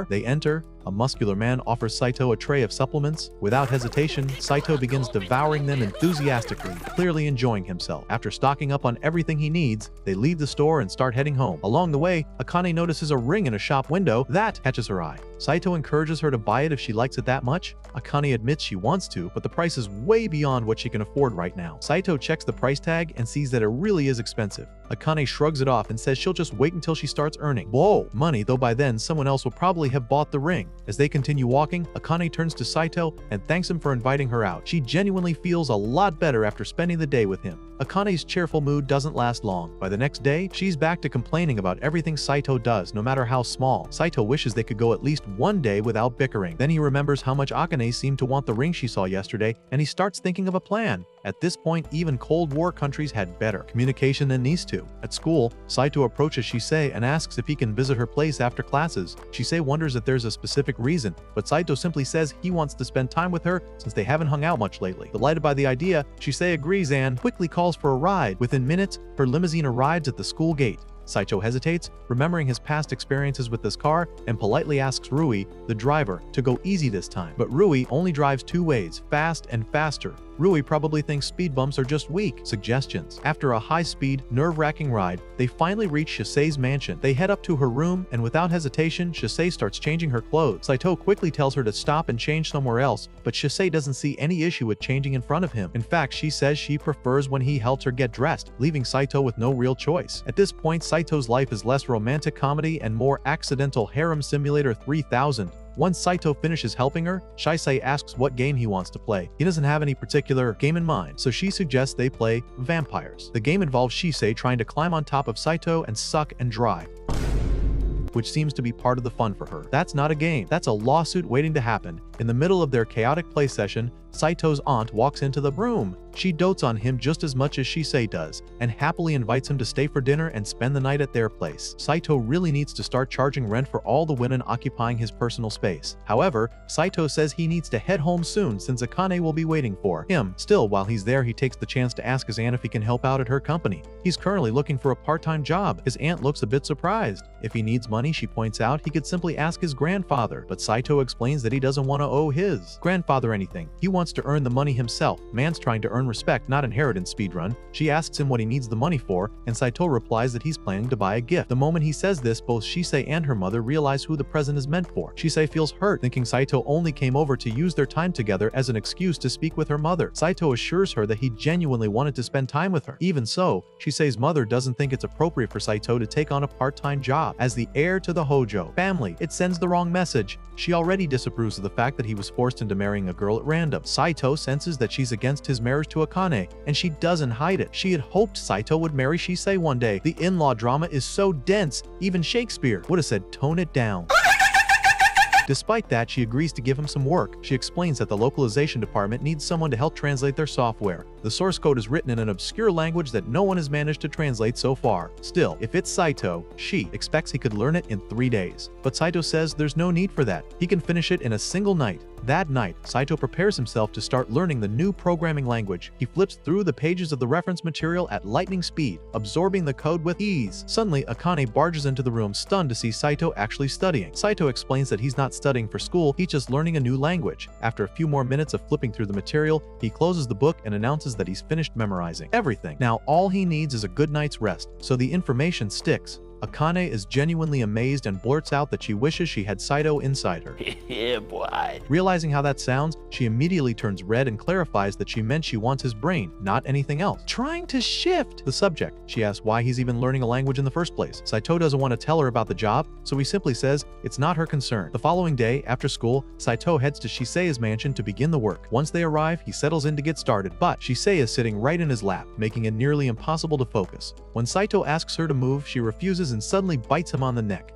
they enter, a muscular man offers Saito a tray of supplements. Without hesitation, Saito begins devouring them enthusiastically, clearly enjoying himself. After stocking up on everything he needs, they leave the store and start heading home. Along the way, Akane notices a ring in a shop window that catches her eye. Saito encourages her to buy it if she likes it that much. Akane admits she wants to, but the price is way beyond what she can afford right now. Saito checks the price tag and sees that it really is expensive. Akane shrugs it off and says she'll just wait until she starts earning money, though by then someone else will probably have bought the ring. As they continue walking, Akane turns to Saito and thanks him for inviting her out. She genuinely feels a lot better after spending the day with him. Akane's cheerful mood doesn't last long. By the next day, she's back to complaining about everything Saito does, no matter how small. Saito wishes they could go at least one day without bickering. Then he remembers how much Akane seemed to want the ring she saw yesterday, and he starts thinking of a plan. At this point, even Cold War countries had better communication than these two. At school, Saito approaches Shisei and asks if he can visit her place after classes. Shisei wonders if there's a specific reason, but Saito simply says he wants to spend time with her since they haven't hung out much lately. Delighted by the idea, Shisei agrees and quickly calls for a ride. Within minutes, her limousine arrives at the school gate. Saito hesitates, remembering his past experiences with this car, and politely asks Rui, the driver, to go easy this time. But Rui only drives two ways, fast and faster. Rui probably thinks speed bumps are just weak suggestions. After a high-speed, nerve-wracking ride, they finally reach Shisei's mansion. They head up to her room, and without hesitation, Shisei starts changing her clothes. Saito quickly tells her to stop and change somewhere else, but Shisei doesn't see any issue with changing in front of him. In fact, she says she prefers when he helps her get dressed, leaving Saito with no real choice. At this point, Saito's life is less romantic comedy and more accidental harem simulator 3000. Once Saito finishes helping her, Shisei asks what game he wants to play. He doesn't have any particular game in mind, so she suggests they play Vampires. The game involves Shisei trying to climb on top of Saito and suck and dry, which seems to be part of the fun for her. That's not a game. That's a lawsuit waiting to happen. In the middle of their chaotic play session, Saito's aunt walks into the room. She dotes on him just as much as Shisei does, and happily invites him to stay for dinner and spend the night at their place. Saito really needs to start charging rent for all the women occupying his personal space. However, Saito says he needs to head home soon since Akane will be waiting for him. Still, while he's there, he takes the chance to ask his aunt if he can help out at her company. He's currently looking for a part-time job. His aunt looks a bit surprised. If he needs money, she points out he could simply ask his grandfather, but Saito explains that he doesn't want to owe his grandfather anything. He wants to earn the money himself. Man's trying to earn respect, not inheritance. Speedrun. She asks him what he needs the money for, and Saito replies that he's planning to buy a gift. The moment he says this, both Shisei and her mother realize who the present is meant for. Shisei feels hurt, thinking Saito only came over to use their time together as an excuse to speak with her mother. Saito assures her that he genuinely wanted to spend time with her. Even so, Shisei's mother doesn't think it's appropriate for Saito to take on a part-time job as the heir to the Hojo family. It sends the wrong message. She already disapproves of the fact that he was forced into marrying a girl at random. Saito senses that she's against his marriage to Akane, and she doesn't hide it. She had hoped Saito would marry Shisei one day. The in-law drama is so dense, even Shakespeare would have said tone it down. Despite that, she agrees to give him some work. She explains that the localization department needs someone to help translate their software. The source code is written in an obscure language that no one has managed to translate so far. Still, if it's Saito, she expects he could learn it in 3 days. But Saito says there's no need for that. He can finish it in a single night. That night, Saito prepares himself to start learning the new programming language. He flips through the pages of the reference material at lightning speed, absorbing the code with ease. Suddenly, Akane barges into the room, stunned to see Saito actually studying. Saito explains that he's not studying for school, he's just learning a new language. After a few more minutes of flipping through the material, he closes the book and announces that he's finished memorizing everything. Now, all he needs is a good night's rest, so the information sticks. Akane is genuinely amazed and blurts out that she wishes she had Saito inside her. Yeah, boy. Realizing how that sounds, she immediately turns red and clarifies that she meant she wants his brain, not anything else. Trying to shift the subject, she asks why he's even learning a language in the first place. Saito doesn't want to tell her about the job, so he simply says it's not her concern. The following day, after school, Saito heads to Shisei's mansion to begin the work. Once they arrive, he settles in to get started, but Shisei is sitting right in his lap, making it nearly impossible to focus. When Saito asks her to move, she refuses and suddenly bites him on the neck.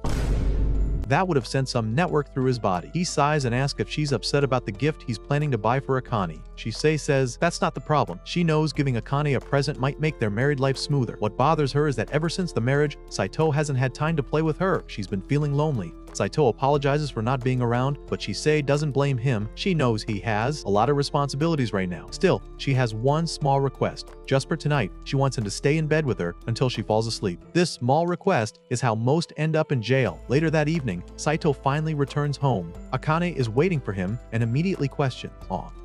That would have sent some network through his body. He sighs and asks if she's upset about the gift he's planning to buy for Akane. Shisei says that's not the problem. She knows giving Akane a present might make their married life smoother. What bothers her is that ever since the marriage, Saito hasn't had time to play with her. She's been feeling lonely. Saito apologizes for not being around, but Shisei doesn't blame him. She knows he has a lot of responsibilities right now. Still, she has one small request. Just for tonight, she wants him to stay in bed with her until she falls asleep. This small request is how most end up in jail. Later that evening, Saito finally returns home. Akane is waiting for him and immediately questions,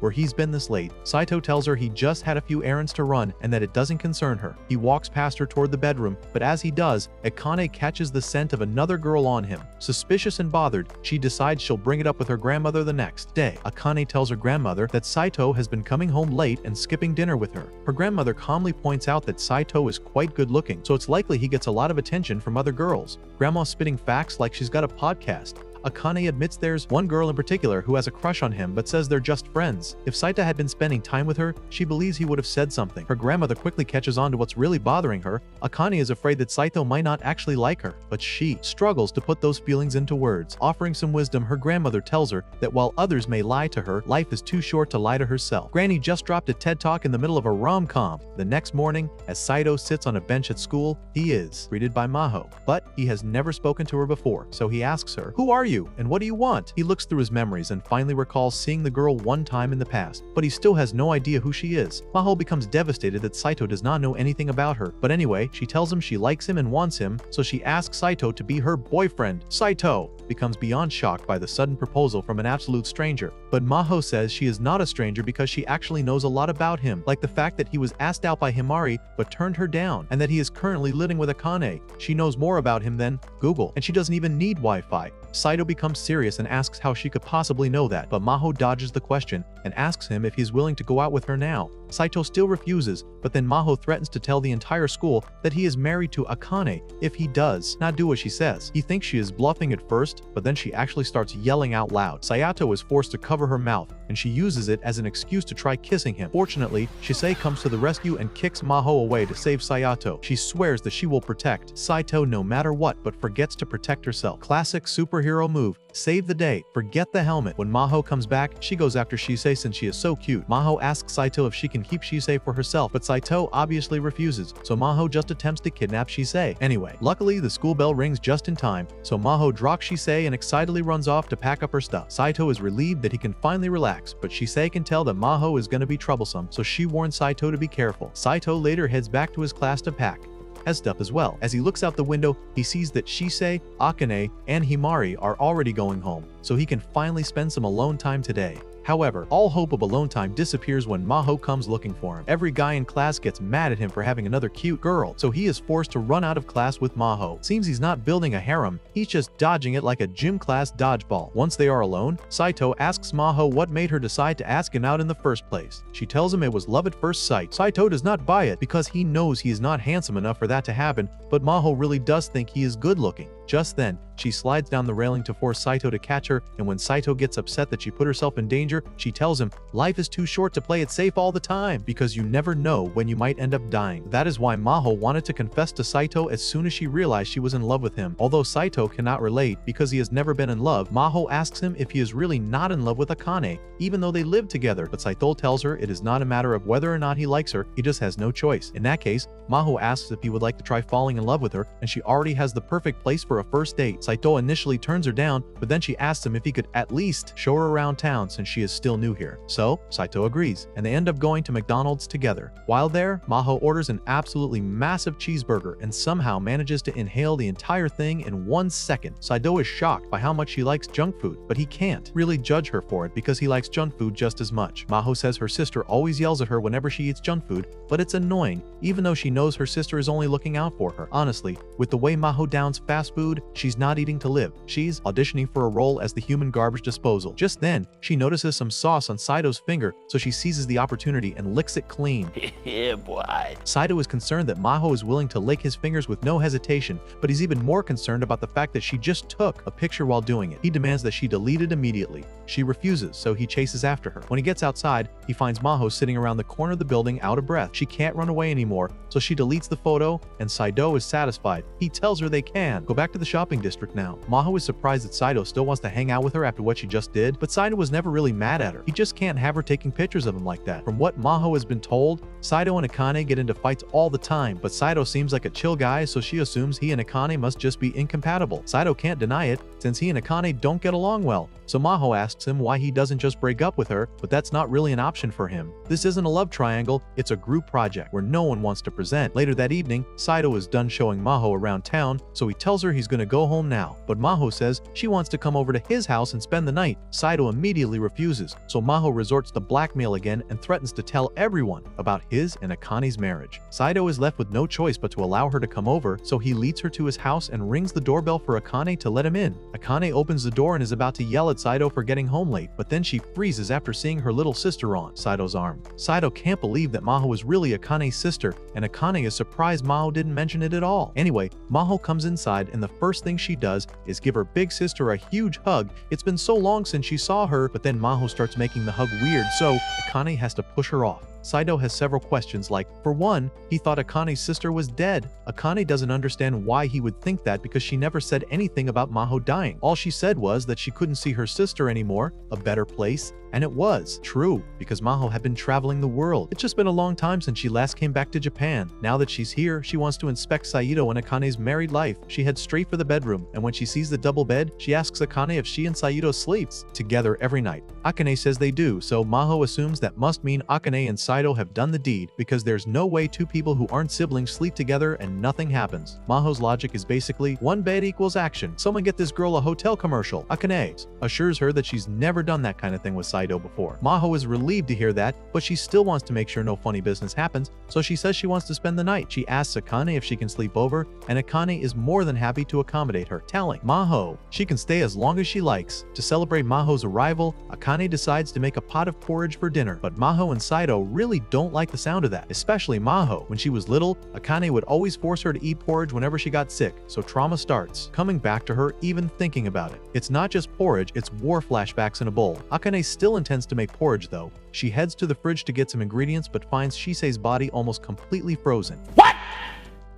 where he's been this late. Saito tells her he just had a few errands to run and that it doesn't concern her. He walks past her toward the bedroom, but as he does, Akane catches the scent of another girl on him. Suspicious and bothered, she decides she'll bring it up with her grandmother the next day. Akane tells her grandmother that Saito has been coming home late and skipping dinner with her. Her grandmother calmly points out that Saito is quite good looking, so it's likely he gets a lot of attention from other girls. Grandma's spitting facts like she's got a podcast. Akane admits there's one girl in particular who has a crush on him but says they're just friends. If Saito had been spending time with her, she believes he would have said something. Her grandmother quickly catches on to what's really bothering her. Akane is afraid that Saito might not actually like her, but she struggles to put those feelings into words. Offering some wisdom, her grandmother tells her that while others may lie to her, life is too short to lie to herself. Granny just dropped a TED Talk in the middle of a rom-com. The next morning, as Saito sits on a bench at school, he is greeted by Maho, but he has never spoken to her before, so he asks her, "Who are you? And what do you want?" He looks through his memories and finally recalls seeing the girl one time in the past, but he still has no idea who she is. Maho becomes devastated that Saito does not know anything about her, but anyway, she tells him she likes him and wants him, so she asks Saito to be her boyfriend. Saito becomes beyond shocked by the sudden proposal from an absolute stranger, but Maho says she is not a stranger because she actually knows a lot about him, like the fact that he was asked out by Himari but turned her down, and that he is currently living with Akane. She knows more about him than Google, and she doesn't even need Wi-Fi. Saito becomes serious and asks how she could possibly know that, but Maho dodges the question and asks him if he's willing to go out with her now. Saito still refuses, but then Maho threatens to tell the entire school that he is married to Akane if he does not do what she says. He thinks she is bluffing at first, but then she actually starts yelling out loud. Saito is forced to cover her mouth, and she uses it as an excuse to try kissing him. Fortunately, Shisei comes to the rescue and kicks Maho away to save Saito. She swears that she will protect Saito no matter what, but forgets to protect herself. Classic superhero move. Save the day. Forget the helmet. When Maho comes back, she goes after Shisei since she is so cute. Maho asks Saito if she can keep Shisei for herself, but Saito obviously refuses, so Maho just attempts to kidnap Shisei. Anyway, luckily the school bell rings just in time, so Maho drops Shisei and excitedly runs off to pack up her stuff. Saito is relieved that he can finally relax, but Shisei can tell that Maho is going to be troublesome, so she warns Saito to be careful. Saito later heads back to his class to pack. has stuff as well. As he looks out the window, he sees that Shisei, Akane, and Himari are already going home, so he can finally spend some alone time today. However, all hope of alone time disappears when Maho comes looking for him. Every guy in class gets mad at him for having another cute girl, so he is forced to run out of class with Maho. Seems he's not building a harem, he's just dodging it like a gym class dodgeball. Once they are alone, Saito asks Maho what made her decide to ask him out in the first place. She tells him it was love at first sight. Saito does not buy it because he knows he is not handsome enough for that to happen, but Maho really does think he is good looking. Just then, she slides down the railing to force Saito to catch her, and when Saito gets upset that she put herself in danger, she tells him, "Life is too short to play it safe all the time, because you never know when you might end up dying." That is why Maho wanted to confess to Saito as soon as she realized she was in love with him. Although Saito cannot relate because he has never been in love, Maho asks him if he is really not in love with Akane, even though they live together, but Saito tells her it is not a matter of whether or not he likes her, he just has no choice. In that case, Maho asks if he would like to try falling in love with her, and she already has the perfect place for a first date. Saito initially turns her down, but then she asks him if he could at least show her around town since she is still new here. So, Saito agrees, and they end up going to McDonald's together. While there, Maho orders an absolutely massive cheeseburger and somehow manages to inhale the entire thing in 1 second. Saito is shocked by how much she likes junk food, but he can't really judge her for it because he likes junk food just as much. Maho says her sister always yells at her whenever she eats junk food, but it's annoying, even though she knows her sister is only looking out for her. Honestly, with the way Maho downs fast food, she's not eating to live. She's auditioning for a role as the human garbage disposal. Just then, she notices some sauce on Saito's finger, so she seizes the opportunity and licks it clean. Yeah, boy. Saito is concerned that Maho is willing to lick his fingers with no hesitation, but he's even more concerned about the fact that she just took a picture while doing it. He demands that she delete it immediately. She refuses, so he chases after her. When he gets outside, he finds Maho sitting around the corner of the building out of breath. She can't run away anymore, so she deletes the photo, and Saito is satisfied. He tells her they can go back to the shopping district now. Maho is surprised that Saito still wants to hang out with her after what she just did, but Saito was never really mad at her. He just can't have her taking pictures of him like that. From what Maho has been told, Saito and Akane get into fights all the time, but Saito seems like a chill guy, so she assumes he and Akane must just be incompatible. Saito can't deny it, since he and Akane don't get along well, so Maho asks him why he doesn't just break up with her, but that's not really an option for him. This isn't a love triangle, it's a group project where no one wants to present. Later that evening, Saito is done showing Maho around town, so he tells her he's gonna go home now, but Maho says she wants to come over to his house and spend the night. Saito immediately refuses, so Maho resorts to blackmail again and threatens to tell everyone about his and Akane's marriage. Saito is left with no choice but to allow her to come over, so he leads her to his house and rings the doorbell for Akane to let him in. Akane opens the door and is about to yell at Saito for getting home late, but then she freezes after seeing her little sister on Saito's arm. Saito can't believe that Maho is really Akane's sister, and Akane is surprised Maho didn't mention it at all. Anyway, Maho comes inside and the first thing she does is give her big sister a huge hug. It's been so long since she saw her, but then Maho starts making the hug weird, so Akane has to push her off. Saito has several questions like, for one, he thought Akane's sister was dead. Akane doesn't understand why he would think that because she never said anything about Maho dying. All she said was that she couldn't see her sister anymore, a better place, and it was true because Maho had been traveling the world. It's just been a long time since she last came back to Japan. Now that she's here, she wants to inspect Saito and Akane's married life. She heads straight for the bedroom, and when she sees the double bed, she asks Akane if she and Saito sleeps together every night. Akane says they do, so Maho assumes that must mean Akane and Saito have done the deed because there's no way two people who aren't siblings sleep together and nothing happens. Maho's logic is basically one bed equals action. Someone get this girl a hotel commercial. Akane assures her that she's never done that kind of thing with Saito before. Maho is relieved to hear that, but she still wants to make sure no funny business happens, so she says she wants to spend the night. She asks Akane if she can sleep over, and Akane is more than happy to accommodate her, telling Maho she can stay as long as she likes. To celebrate Maho's arrival, Akane decides to make a pot of porridge for dinner, but Maho and Saito really don't like the sound of that, especially Maho. When she was little, Akane would always force her to eat porridge whenever she got sick, so trauma starts coming back to her even thinking about it. It's not just porridge, it's war flashbacks in a bowl. Akane still intends to make porridge though. She heads to the fridge to get some ingredients but finds Shisei's body almost completely frozen. What?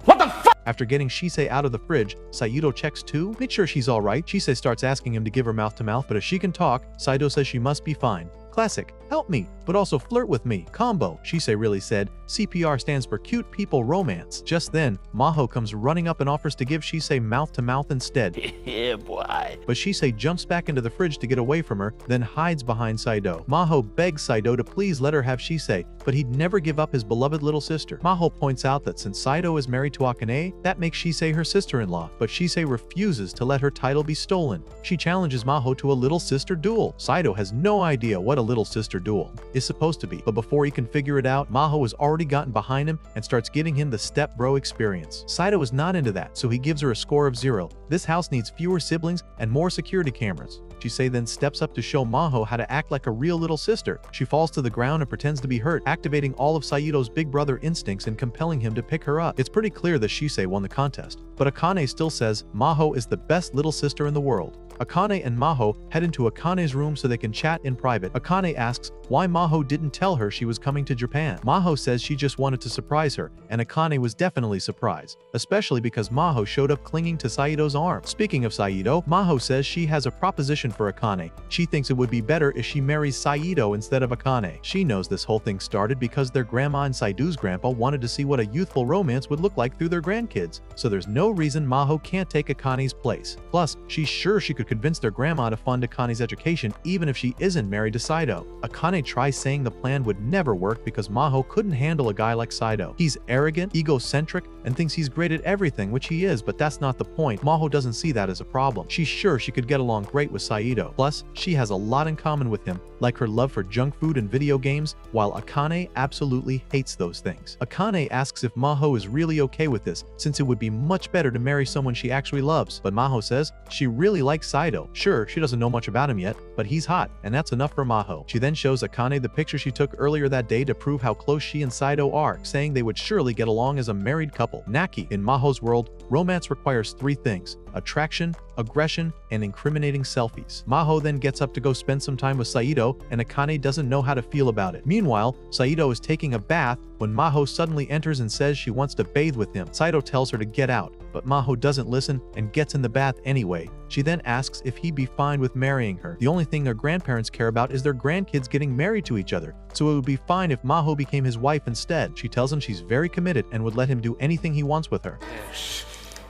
What the fuck? After getting Shisei out of the fridge, Saito checks too, make sure she's alright. Shisei starts asking him to give her mouth to mouth, but if she can talk, Saito says she must be fine. Classic, help me, but also flirt with me, combo, Shisei really said, CPR stands for Cute People Romance. Just then, Maho comes running up and offers to give Shisei mouth-to-mouth instead. Yeah, boy. But Shisei jumps back into the fridge to get away from her, then hides behind Saido. Maho begs Saido to please let her have Shisei, but he'd never give up his beloved little sister. Maho points out that since Saido is married to Akane, that makes Shisei her sister-in-law, but Shisei refuses to let her title be stolen. She challenges Maho to a little sister duel. Saido has no idea what a little sister duel is supposed to be, but before he can figure it out, Maho has already gotten behind him and starts giving him the step bro experience. Saido is not into that, so he gives her a score of 0. This house needs fewer siblings and more security cameras. Shisei then steps up to show Maho how to act like a real little sister. She falls to the ground and pretends to be hurt, activating all of Saido's big brother instincts and compelling him to pick her up. It's pretty clear that Shisei won the contest, but Akane still says Maho is the best little sister in the world. Akane and Maho head into Akane's room so they can chat in private. Akane asks why Maho didn't tell her she was coming to Japan. Maho says she just wanted to surprise her, and Akane was definitely surprised, especially because Maho showed up clinging to Saido's arm. Speaking of Saido, Maho says she has a proposition for Akane. She thinks it would be better if she marries Saido instead of Akane. She knows this whole thing started because their grandma and Saido's grandpa wanted to see what a youthful romance would look like through their grandkids, so there's no reason Maho can't take Akane's place. Plus, she's sure she could convince their grandma to fund Akane's education even if she isn't married to Saido. Akane tries saying the plan would never work because Maho couldn't handle a guy like Saido. He's arrogant, egocentric, and thinks he's great at everything, which he is, but that's not the point. Maho doesn't see that as a problem. She's sure she could get along great with Saido. Plus, she has a lot in common with him, like her love for junk food and video games, while Akane absolutely hates those things. Akane asks if Maho is really okay with this, since it would be much better to marry someone she actually loves, but Maho says she really likes Saido. Sure, she doesn't know much about him yet, but he's hot, and that's enough for Maho. She then shows Akane the picture she took earlier that day to prove how close she and Saido are, saying they would surely get along as a married couple. Naki, in Maho's world, romance requires 3 things: attraction, aggression, and incriminating selfies. Maho then gets up to go spend some time with Saido, and Akane doesn't know how to feel about it. Meanwhile, Saido is taking a bath when Maho suddenly enters and says she wants to bathe with him. Saido tells her to get out, but Maho doesn't listen and gets in the bath anyway. She then asks if he'd be fine with marrying her. The only thing their grandparents care about is their grandkids getting married to each other, so it would be fine if Maho became his wife instead. She tells him she's very committed and would let him do anything he wants with her.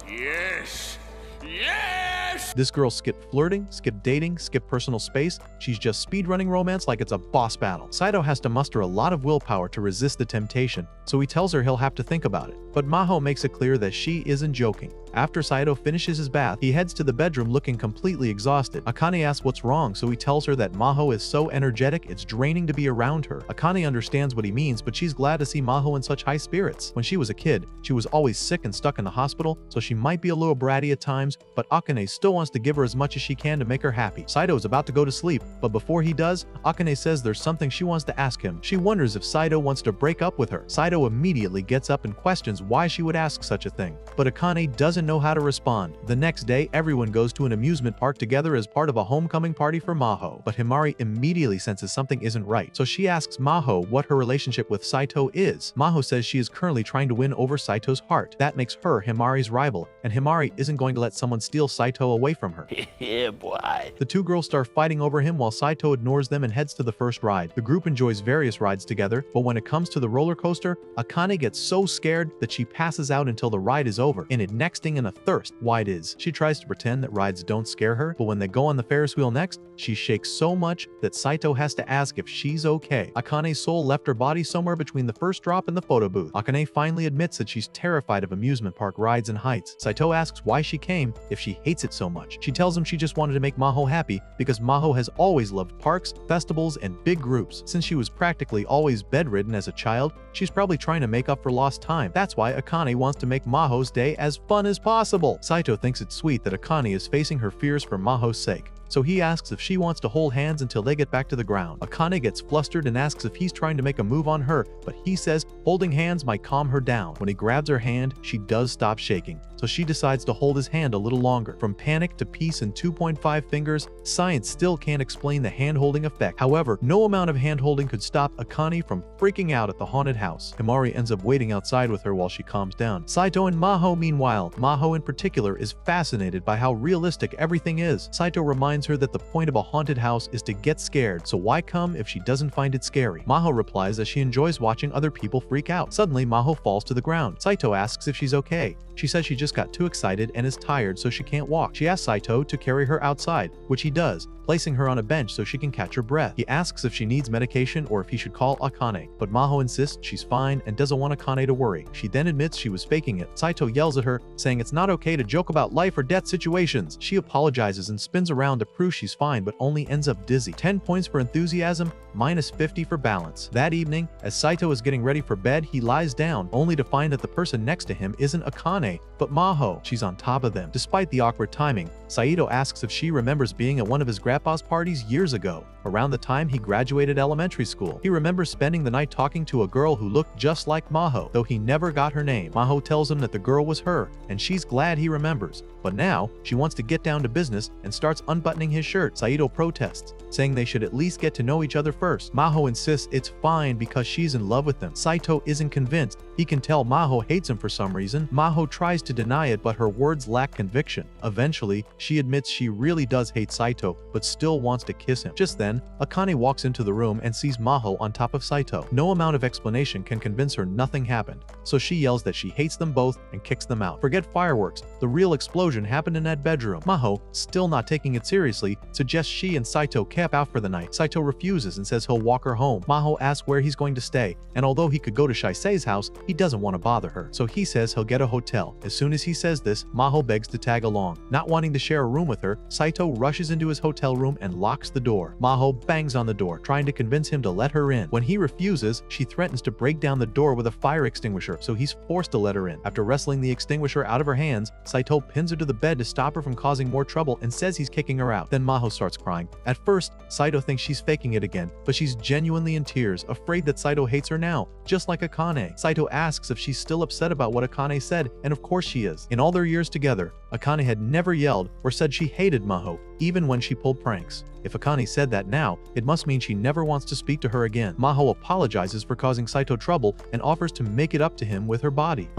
Yes. Yes! This girl skipped flirting, skipped dating, skipped personal space. She's just speedrunning romance like it's a boss battle. Saido has to muster a lot of willpower to resist the temptation, so he tells her he'll have to think about it. But Maho makes it clear that she isn't joking. After Saido finishes his bath, he heads to the bedroom looking completely exhausted. Akane asks what's wrong, so he tells her that Maho is so energetic it's draining to be around her. Akane understands what he means, but she's glad to see Maho in such high spirits. When she was a kid, she was always sick and stuck in the hospital, so she might be a little bratty at times, but Akane still wants to give her as much as she can to make her happy. Saido is about to go to sleep, but before he does, Akane says there's something she wants to ask him. She wonders if Saido wants to break up with her. Saido immediately gets up and questions why she would ask such a thing, but Akane doesn't know how to respond. The next day, everyone goes to an amusement park together as part of a homecoming party for Maho, but Himari immediately senses something isn't right, so she asks Maho what her relationship with Saito is. Maho says she is currently trying to win over Saito's heart. That makes her Himari's rival, and Himari isn't going to let someone steal Saito away from her. Yeah, boy. The two girls start fighting over him while Saito ignores them and heads to the first ride. The group enjoys various rides together, but when it comes to the roller coaster, Akane gets so scared that she passes out until the ride is over, and it nexting in a thirst why it is. She tries to pretend that rides don't scare her, but when they go on the Ferris wheel next, she shakes so much that Saito has to ask if she's okay. Akane's soul left her body somewhere between the first drop and the photo booth. Akane finally admits that she's terrified of amusement park rides and heights. Saito asks why she came if she hates it so much. She tells him she just wanted to make Maho happy because Maho has always loved parks, festivals, and big groups. Since she was practically always bedridden as a child, she's probably trying to make up for lost time. That's why Akane wants to make Maho's day as fun as possible. Saito thinks it's sweet that Akane is facing her fears for Maho's sake, so he asks if she wants to hold hands until they get back to the ground. Akane gets flustered and asks if he's trying to make a move on her, but he says holding hands might calm her down. When he grabs her hand, she does stop shaking, so she decides to hold his hand a little longer. From panic to peace in 2.5 fingers, science still can't explain the hand-holding effect. However, no amount of hand-holding could stop Akane from freaking out at the haunted house. Himari ends up waiting outside with her while she calms down. Saito and Maho, meanwhile, Maho in particular is fascinated by how realistic everything is. Saito reminds reminds her that the point of a haunted house is to get scared, so why come if she doesn't find it scary? Maho replies that she enjoys watching other people freak out. Suddenly, Maho falls to the ground. Saito asks if she's okay. She says she just got too excited and is tired, so she can't walk. She asks Saito to carry her outside, which he does, placing her on a bench so she can catch her breath. He asks if she needs medication or if he should call Akane, but Maho insists she's fine and doesn't want Akane to worry. She then admits she was faking it. Saito yells at her, saying it's not okay to joke about life or death situations. She apologizes and spins around to prove she's fine, but only ends up dizzy. 10 points for enthusiasm, minus 50 for balance. That evening, as Saito is getting ready for bed, he lies down, only to find that the person next to him isn't Akane, but Maho. She's on top of them. Despite the awkward timing, Saito asks if she remembers being at one of his grandpa's parties years ago, around the time he graduated elementary school. He remembers spending the night talking to a girl who looked just like Maho, though he never got her name. Maho tells him that the girl was her, and she's glad he remembers. But now, she wants to get down to business and starts unbuttoning his shirt. Saito protests, saying they should at least get to know each other first. Maho insists it's fine because she's in love with him. Saito isn't convinced. He can tell Maho hates him for some reason. Maho tries to deny it, but her words lack conviction. Eventually, she admits she really does hate Saito, but still wants to kiss him. Just then, Akane walks into the room and sees Maho on top of Saito. No amount of explanation can convince her nothing happened, so she yells that she hates them both and kicks them out. Forget fireworks, the real explosion happened in that bedroom. Maho, still not taking it seriously, suggests she and Saito camp out for the night. Saito refuses and says he'll walk her home. Maho asks where he's going to stay, and although he could go to Shisei's house, he doesn't want to bother her, so he says he'll get a hotel. As soon as he says this, Maho begs to tag along. Not wanting to share a room with her, Saito rushes into his hotel room and locks the door. Maho bangs on the door, trying to convince him to let her in. When he refuses, she threatens to break down the door with a fire extinguisher, so he's forced to let her in. After wrestling the extinguisher out of her hands, Saito pins her to the bed to stop her from causing more trouble and says he's kicking her out. Then Maho starts crying. At first, Saito thinks she's faking it again, but she's genuinely in tears, afraid that Saito hates her now, just like Akane. Saito asks if she's still upset about what Akane said, and of course she is. In all their years together, Akane had never yelled or said she hated Maho, even when she pulled pranks. If Akane said that now, it must mean she never wants to speak to her again. Maho apologizes for causing Saito trouble and offers to make it up to him with her body.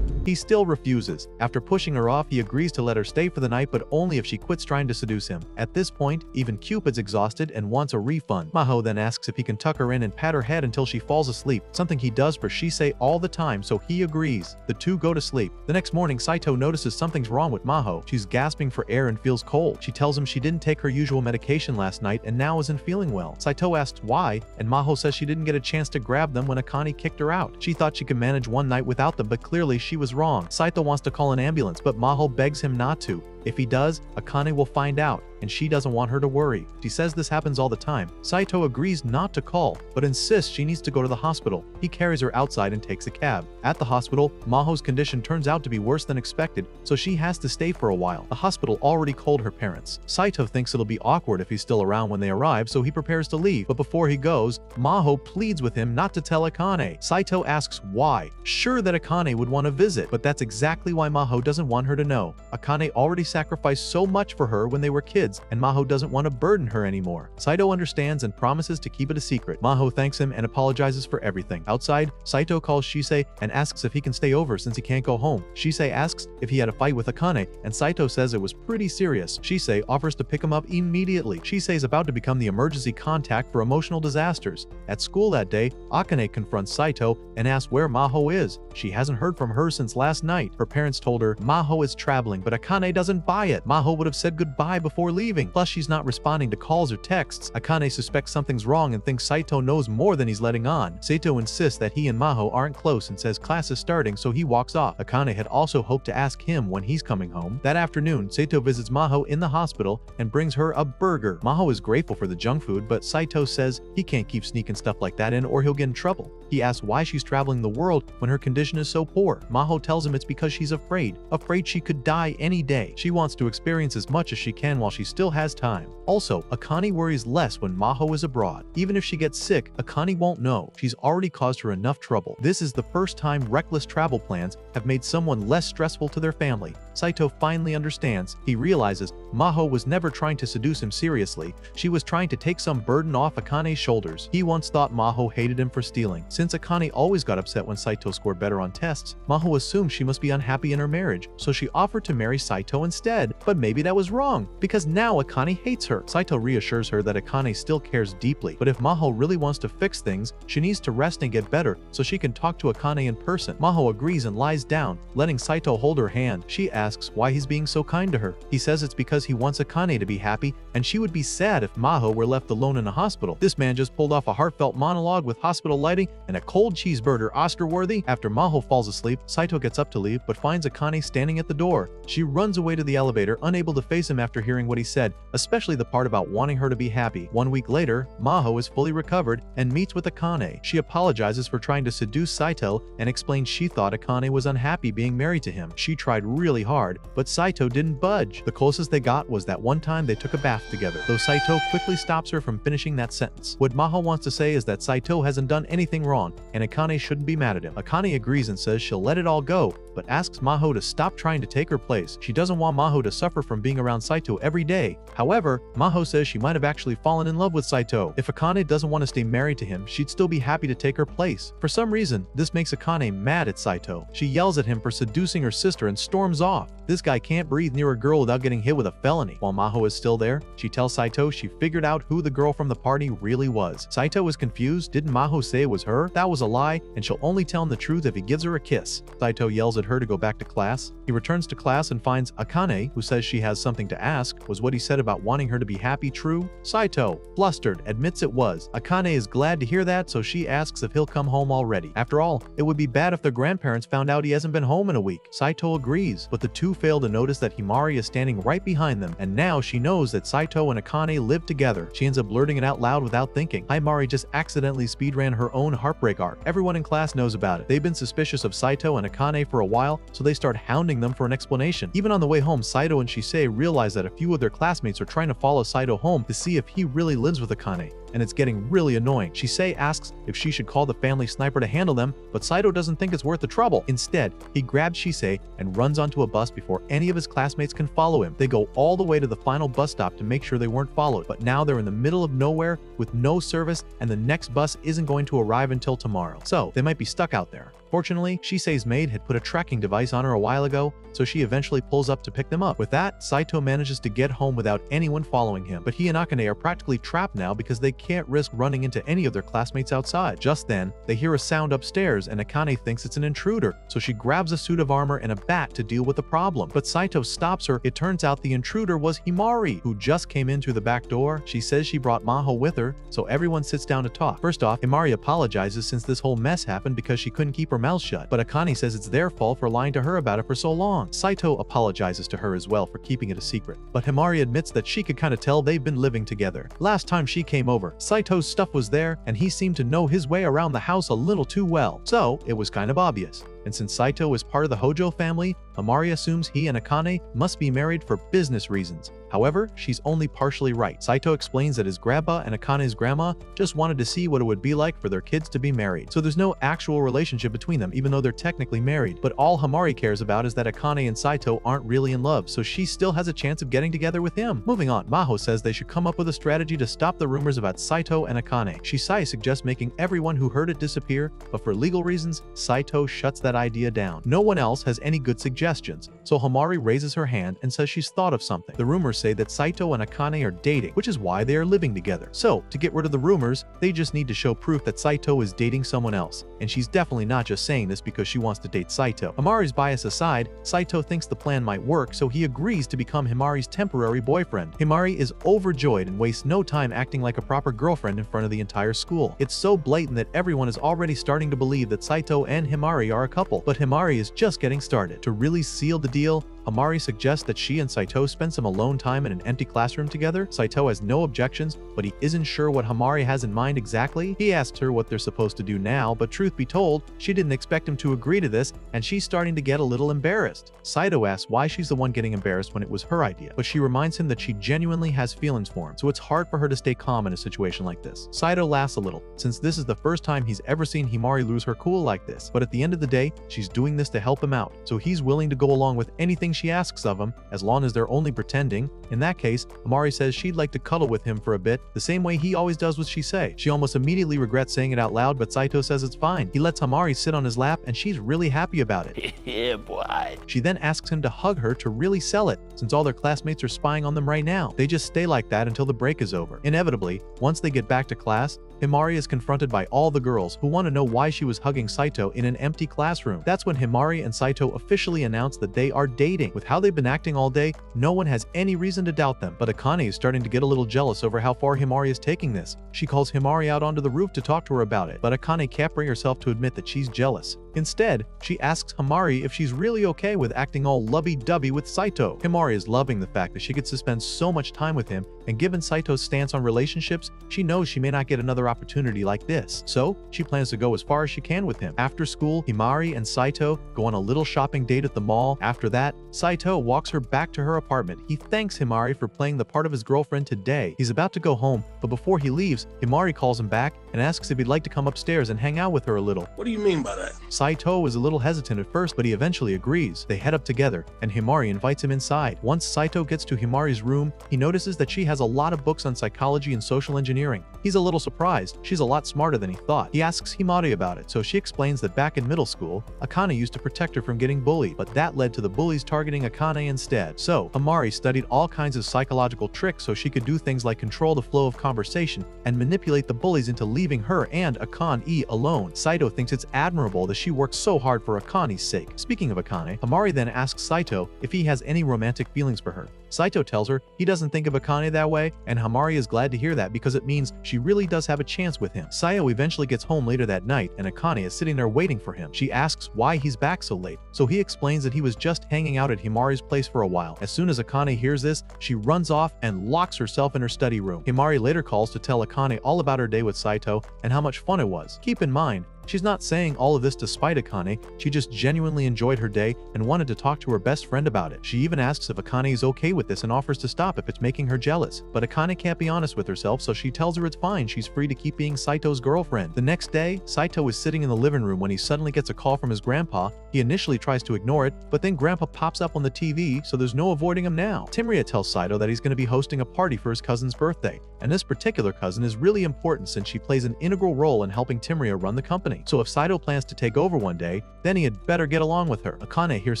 He still refuses. After pushing her off, he agrees to let her stay for the night, but only if she quits trying to seduce him. At this point, even Cupid's exhausted and wants a refund. Maho then asks if he can tuck her in and pat her head until she falls asleep, something he does for Shisei all the time, so he agrees. The two go to sleep. The next morning, Saito notices something's wrong with Maho. She's gasping for air and feels cold. She tells him she didn't take her usual medication last night and now isn't feeling well. Saito asks why, and Maho says she didn't get a chance to grab them when Akane kicked her out. She thought she could manage one night without them, but clearly she was wrong. Saito wants to call an ambulance, but Maho begs him not to. If he does, Akane will find out, and she doesn't want her to worry. She says this happens all the time. Saito agrees not to call, but insists she needs to go to the hospital. He carries her outside and takes a cab. At the hospital, Maho's condition turns out to be worse than expected, so she has to stay for a while. The hospital already called her parents. Saito thinks it'll be awkward if he's still around when they arrive, so he prepares to leave. But before he goes, Maho pleads with him not to tell Akane. Saito asks why, sure that Akane would want to visit, but that's exactly why Maho doesn't want her to know. Akane already sacrificed so much for her when they were kids, and Maho doesn't want to burden her anymore. Saito understands and promises to keep it a secret. Maho thanks him and apologizes for everything. Outside, Saito calls Shisei and asks if he can stay over since he can't go home. Shisei asks if he had a fight with Akane, and Saito says it was pretty serious. Shisei offers to pick him up immediately. Shisei is about to become the emergency contact for emotional disasters. At school that day, Akane confronts Saito and asks where Maho is. She hasn't heard from her since last night. Her parents told her Maho is traveling, but Akane doesn't buy it. Maho would have said goodbye before leaving. Plus, she's not responding to calls or texts. Akane suspects something's wrong and thinks Saito knows more than he's letting on. Saito insists that he and Maho aren't close and says class is starting, so he walks off. Akane had also hoped to ask him when he's coming home. That afternoon, Saito visits Maho in the hospital and brings her a burger. Maho is grateful for the junk food, but Saito says he can't keep sneaking stuff like that in or he'll get in trouble. He asks why she's traveling the world when her condition is so poor. Maho tells him it's because she's afraid she could die any day. She wants to experience as much as she can while she still has time. Also, Akane worries less when Maho is abroad. Even if she gets sick, Akane won't know. She's already caused her enough trouble. This is the first time reckless travel plans have made someone less stressful to their family. Saito finally understands. He realizes Maho was never trying to seduce him seriously. She was trying to take some burden off Akane's shoulders. He once thought Maho hated him for stealing. Since Akane always got upset when Saito scored better on tests, Maho assumed she must be unhappy in her marriage, so she offered to marry Saito instead. But maybe that was wrong, because now Akane hates her. Saito reassures her that Akane still cares deeply, but if Maho really wants to fix things, she needs to rest and get better so she can talk to Akane in person. Maho agrees and lies down, letting Saito hold her hand. She asks why he's being so kind to her. He says it's because he wants Akane to be happy, and she would be sad if Maho were left alone in a hospital. This man just pulled off a heartfelt monologue with hospital lighting and a cold cheeseburger Oscar-worthy. After Maho falls asleep, Saito gets up to leave but finds Akane standing at the door. She runs away to the elevator, unable to face him after hearing what he said, especially the part about wanting her to be happy. 1 week later, Maho is fully recovered and meets with Akane. She apologizes for trying to seduce Saito and explains she thought Akane was unhappy being married to him. She tried really hard, but Saito didn't budge. The closest they got was that one time they took a bath together, though Saito quickly stops her from finishing that sentence. What Maho wants to say is that Saito hasn't done anything wrong and Akane shouldn't be mad at him. Akane agrees and says she'll let it all go, but asks Maho to stop trying to take her place. She doesn't want Maho to suffer from being around Saito every day. However, Maho says she might have actually fallen in love with Saito. If Akane doesn't want to stay married to him, she'd still be happy to take her place. For some reason, this makes Akane mad at Saito. She yells at him for seducing her sister and storms off. This guy can't breathe near a girl without getting hit with a felony. While Maho is still there, she tells Saito she figured out who the girl from the party really was. Saito is confused. Didn't Maho say it was her? That was a lie, and she'll only tell him the truth if he gives her a kiss. Saito yells at her to go back to class. He returns to class and finds Akane, who says she has something to ask. Was what he said about wanting her to be happy true? Saito, flustered, admits it was. Akane is glad to hear that, so she asks if he'll come home already. After all, it would be bad if their grandparents found out he hasn't been home in a week. Saito agrees, but the two fail to notice that Himari is standing right behind them, and now she knows that Saito and Akane live together. She ends up blurting it out loud without thinking. Himari just accidentally speedran her own heartbreak arc. Everyone in class knows about it. They've been suspicious of Saito and Akane for a while, so they start hounding them for an explanation. Even on the way home, Saito and Shisei realize that a few of their classmates are trying to follow Saito home to see if he really lives with Akane, and it's getting really annoying. Shisei asks if she should call the family sniper to handle them, but Saito doesn't think it's worth the trouble. Instead, he grabs Shisei and runs onto a bus before any of his classmates can follow him. They go all the way to the final bus stop to make sure they weren't followed, but now they're in the middle of nowhere with no service, and the next bus isn't going to arrive until tomorrow, so they might be stuck out there. Fortunately, Shisei's maid had put a tracking device on her a while ago, so she eventually pulls up to pick them up. With that, Saito manages to get home without anyone following him, but he and Akane are practically trapped now because they can't risk running into any of their classmates outside. Just then, they hear a sound upstairs and Akane thinks it's an intruder, so she grabs a suit of armor and a bat to deal with the problem. But Saito stops her. It turns out the intruder was Himari, who just came in through the back door. She says she brought Maho with her, so everyone sits down to talk. First off, Himari apologizes since this whole mess happened because she couldn't keep her mouth shut, but Akane says it's their fault for lying to her about it for so long. Saito apologizes to her as well for keeping it a secret, but Himari admits that she could kind of tell they've been living together. Last time she came over, Saito's stuff was there, and he seemed to know his way around the house a little too well, so it was kind of obvious. And since Saito is part of the Hojo family, Himari assumes he and Akane must be married for business reasons. However, she's only partially right. Saito explains that his grandpa and Akane's grandma just wanted to see what it would be like for their kids to be married. So there's no actual relationship between them, even though they're technically married. But all Himari cares about is that Akane and Saito aren't really in love, so she still has a chance of getting together with him. Moving on, Maho says they should come up with a strategy to stop the rumors about Saito and Akane. Shisei suggests making everyone who heard it disappear, but for legal reasons, Saito shuts that idea down. No one else has any good suggestions, so Himari raises her hand and says she's thought of something. The rumors say that Saito and Akane are dating, which is why they are living together. So, to get rid of the rumors, they just need to show proof that Saito is dating someone else, and she's definitely not just saying this because she wants to date Saito. Himari's bias aside, Saito thinks the plan might work, so he agrees to become Himari's temporary boyfriend. Himari is overjoyed and wastes no time acting like a proper girlfriend in front of the entire school. It's so blatant that everyone is already starting to believe that Saito and Himari are a couple, but Himari is just getting started. To really seal the deal, Himari suggests that she and Saito spend some alone time in an empty classroom together. Saito has no objections, but he isn't sure what Himari has in mind exactly. He asks her what they're supposed to do now, but truth be told, she didn't expect him to agree to this, and she's starting to get a little embarrassed. Saito asks why she's the one getting embarrassed when it was her idea, but she reminds him that she genuinely has feelings for him, so it's hard for her to stay calm in a situation like this. Saito laughs a little, since this is the first time he's ever seen Himari lose her cool like this, but at the end of the day, she's doing this to help him out, so he's willing to go along with anything she asks of him, as long as they're only pretending. In that case, Himari says she'd like to cuddle with him for a bit, the same way he always does with Shisei. She almost immediately regrets saying it out loud, but Saito says it's fine. He lets Himari sit on his lap and she's really happy about it. Yeah, boy. She then asks him to hug her to really sell it, since all their classmates are spying on them right now. They just stay like that until the break is over. Inevitably, once they get back to class, Himari is confronted by all the girls who want to know why she was hugging Saito in an empty classroom. That's when Himari and Saito officially announce that they are dating. With how they've been acting all day, no one has any reason to doubt them. But Akane is starting to get a little jealous over how far Himari is taking this. She calls Himari out onto the roof to talk to her about it, but Akane can't bring herself to admit that she's jealous. Instead, she asks Himari if she's really okay with acting all lovey-dovey with Saito. Himari is loving the fact that she gets to spend so much time with him, and given Saito's stance on relationships, she knows she may not get another opportunity like this. So, she plans to go as far as she can with him. After school, Himari and Saito go on a little shopping date at the mall. After that, Saito walks her back to her apartment. He thanks Himari for playing the part of his girlfriend today. He's about to go home, but before he leaves, Himari calls him back and asks if he'd like to come upstairs and hang out with her a little. What do you mean by that? Saito is a little hesitant at first, but he eventually agrees. They head up together, and Himari invites him inside. Once Saito gets to Himari's room, he notices that she has a lot of books on psychology and social engineering. He's a little surprised. She's a lot smarter than he thought. He asks Himari about it, so she explains that back in middle school, Akane used to protect her from getting bullied, but that led to the bullies targeting Akane instead. So, Himari studied all kinds of psychological tricks so she could do things like control the flow of conversation and manipulate the bullies into leaving her and Akane alone. Saito thinks it's admirable that she works so hard for Akane's sake. Speaking of Akane, Himari then asks Saito if he has any romantic feelings for her. Saito tells her he doesn't think of Akane that way, and Himari is glad to hear that because it means she really does have a chance with him. Sayo eventually gets home later that night, and Akane is sitting there waiting for him. She asks why he's back so late, so he explains that he was just hanging out at Himari's place for a while. As soon as Akane hears this, she runs off and locks herself in her study room. Himari later calls to tell Akane all about her day with Saito and how much fun it was. Keep in mind, she's not saying all of this to spite Akane, she just genuinely enjoyed her day and wanted to talk to her best friend about it. She even asks if Akane is okay with this and offers to stop if it's making her jealous. But Akane can't be honest with herself, so she tells her it's fine, she's free to keep being Saito's girlfriend. The next day, Saito is sitting in the living room when he suddenly gets a call from his grandpa. He initially tries to ignore it, but then grandpa pops up on the TV, so there's no avoiding him now. Timria tells Saito that he's going to be hosting a party for his cousin's birthday, and this particular cousin is really important since she plays an integral role in helping Timria run the company. So if Saito plans to take over one day, then he had better get along with her. Akane hears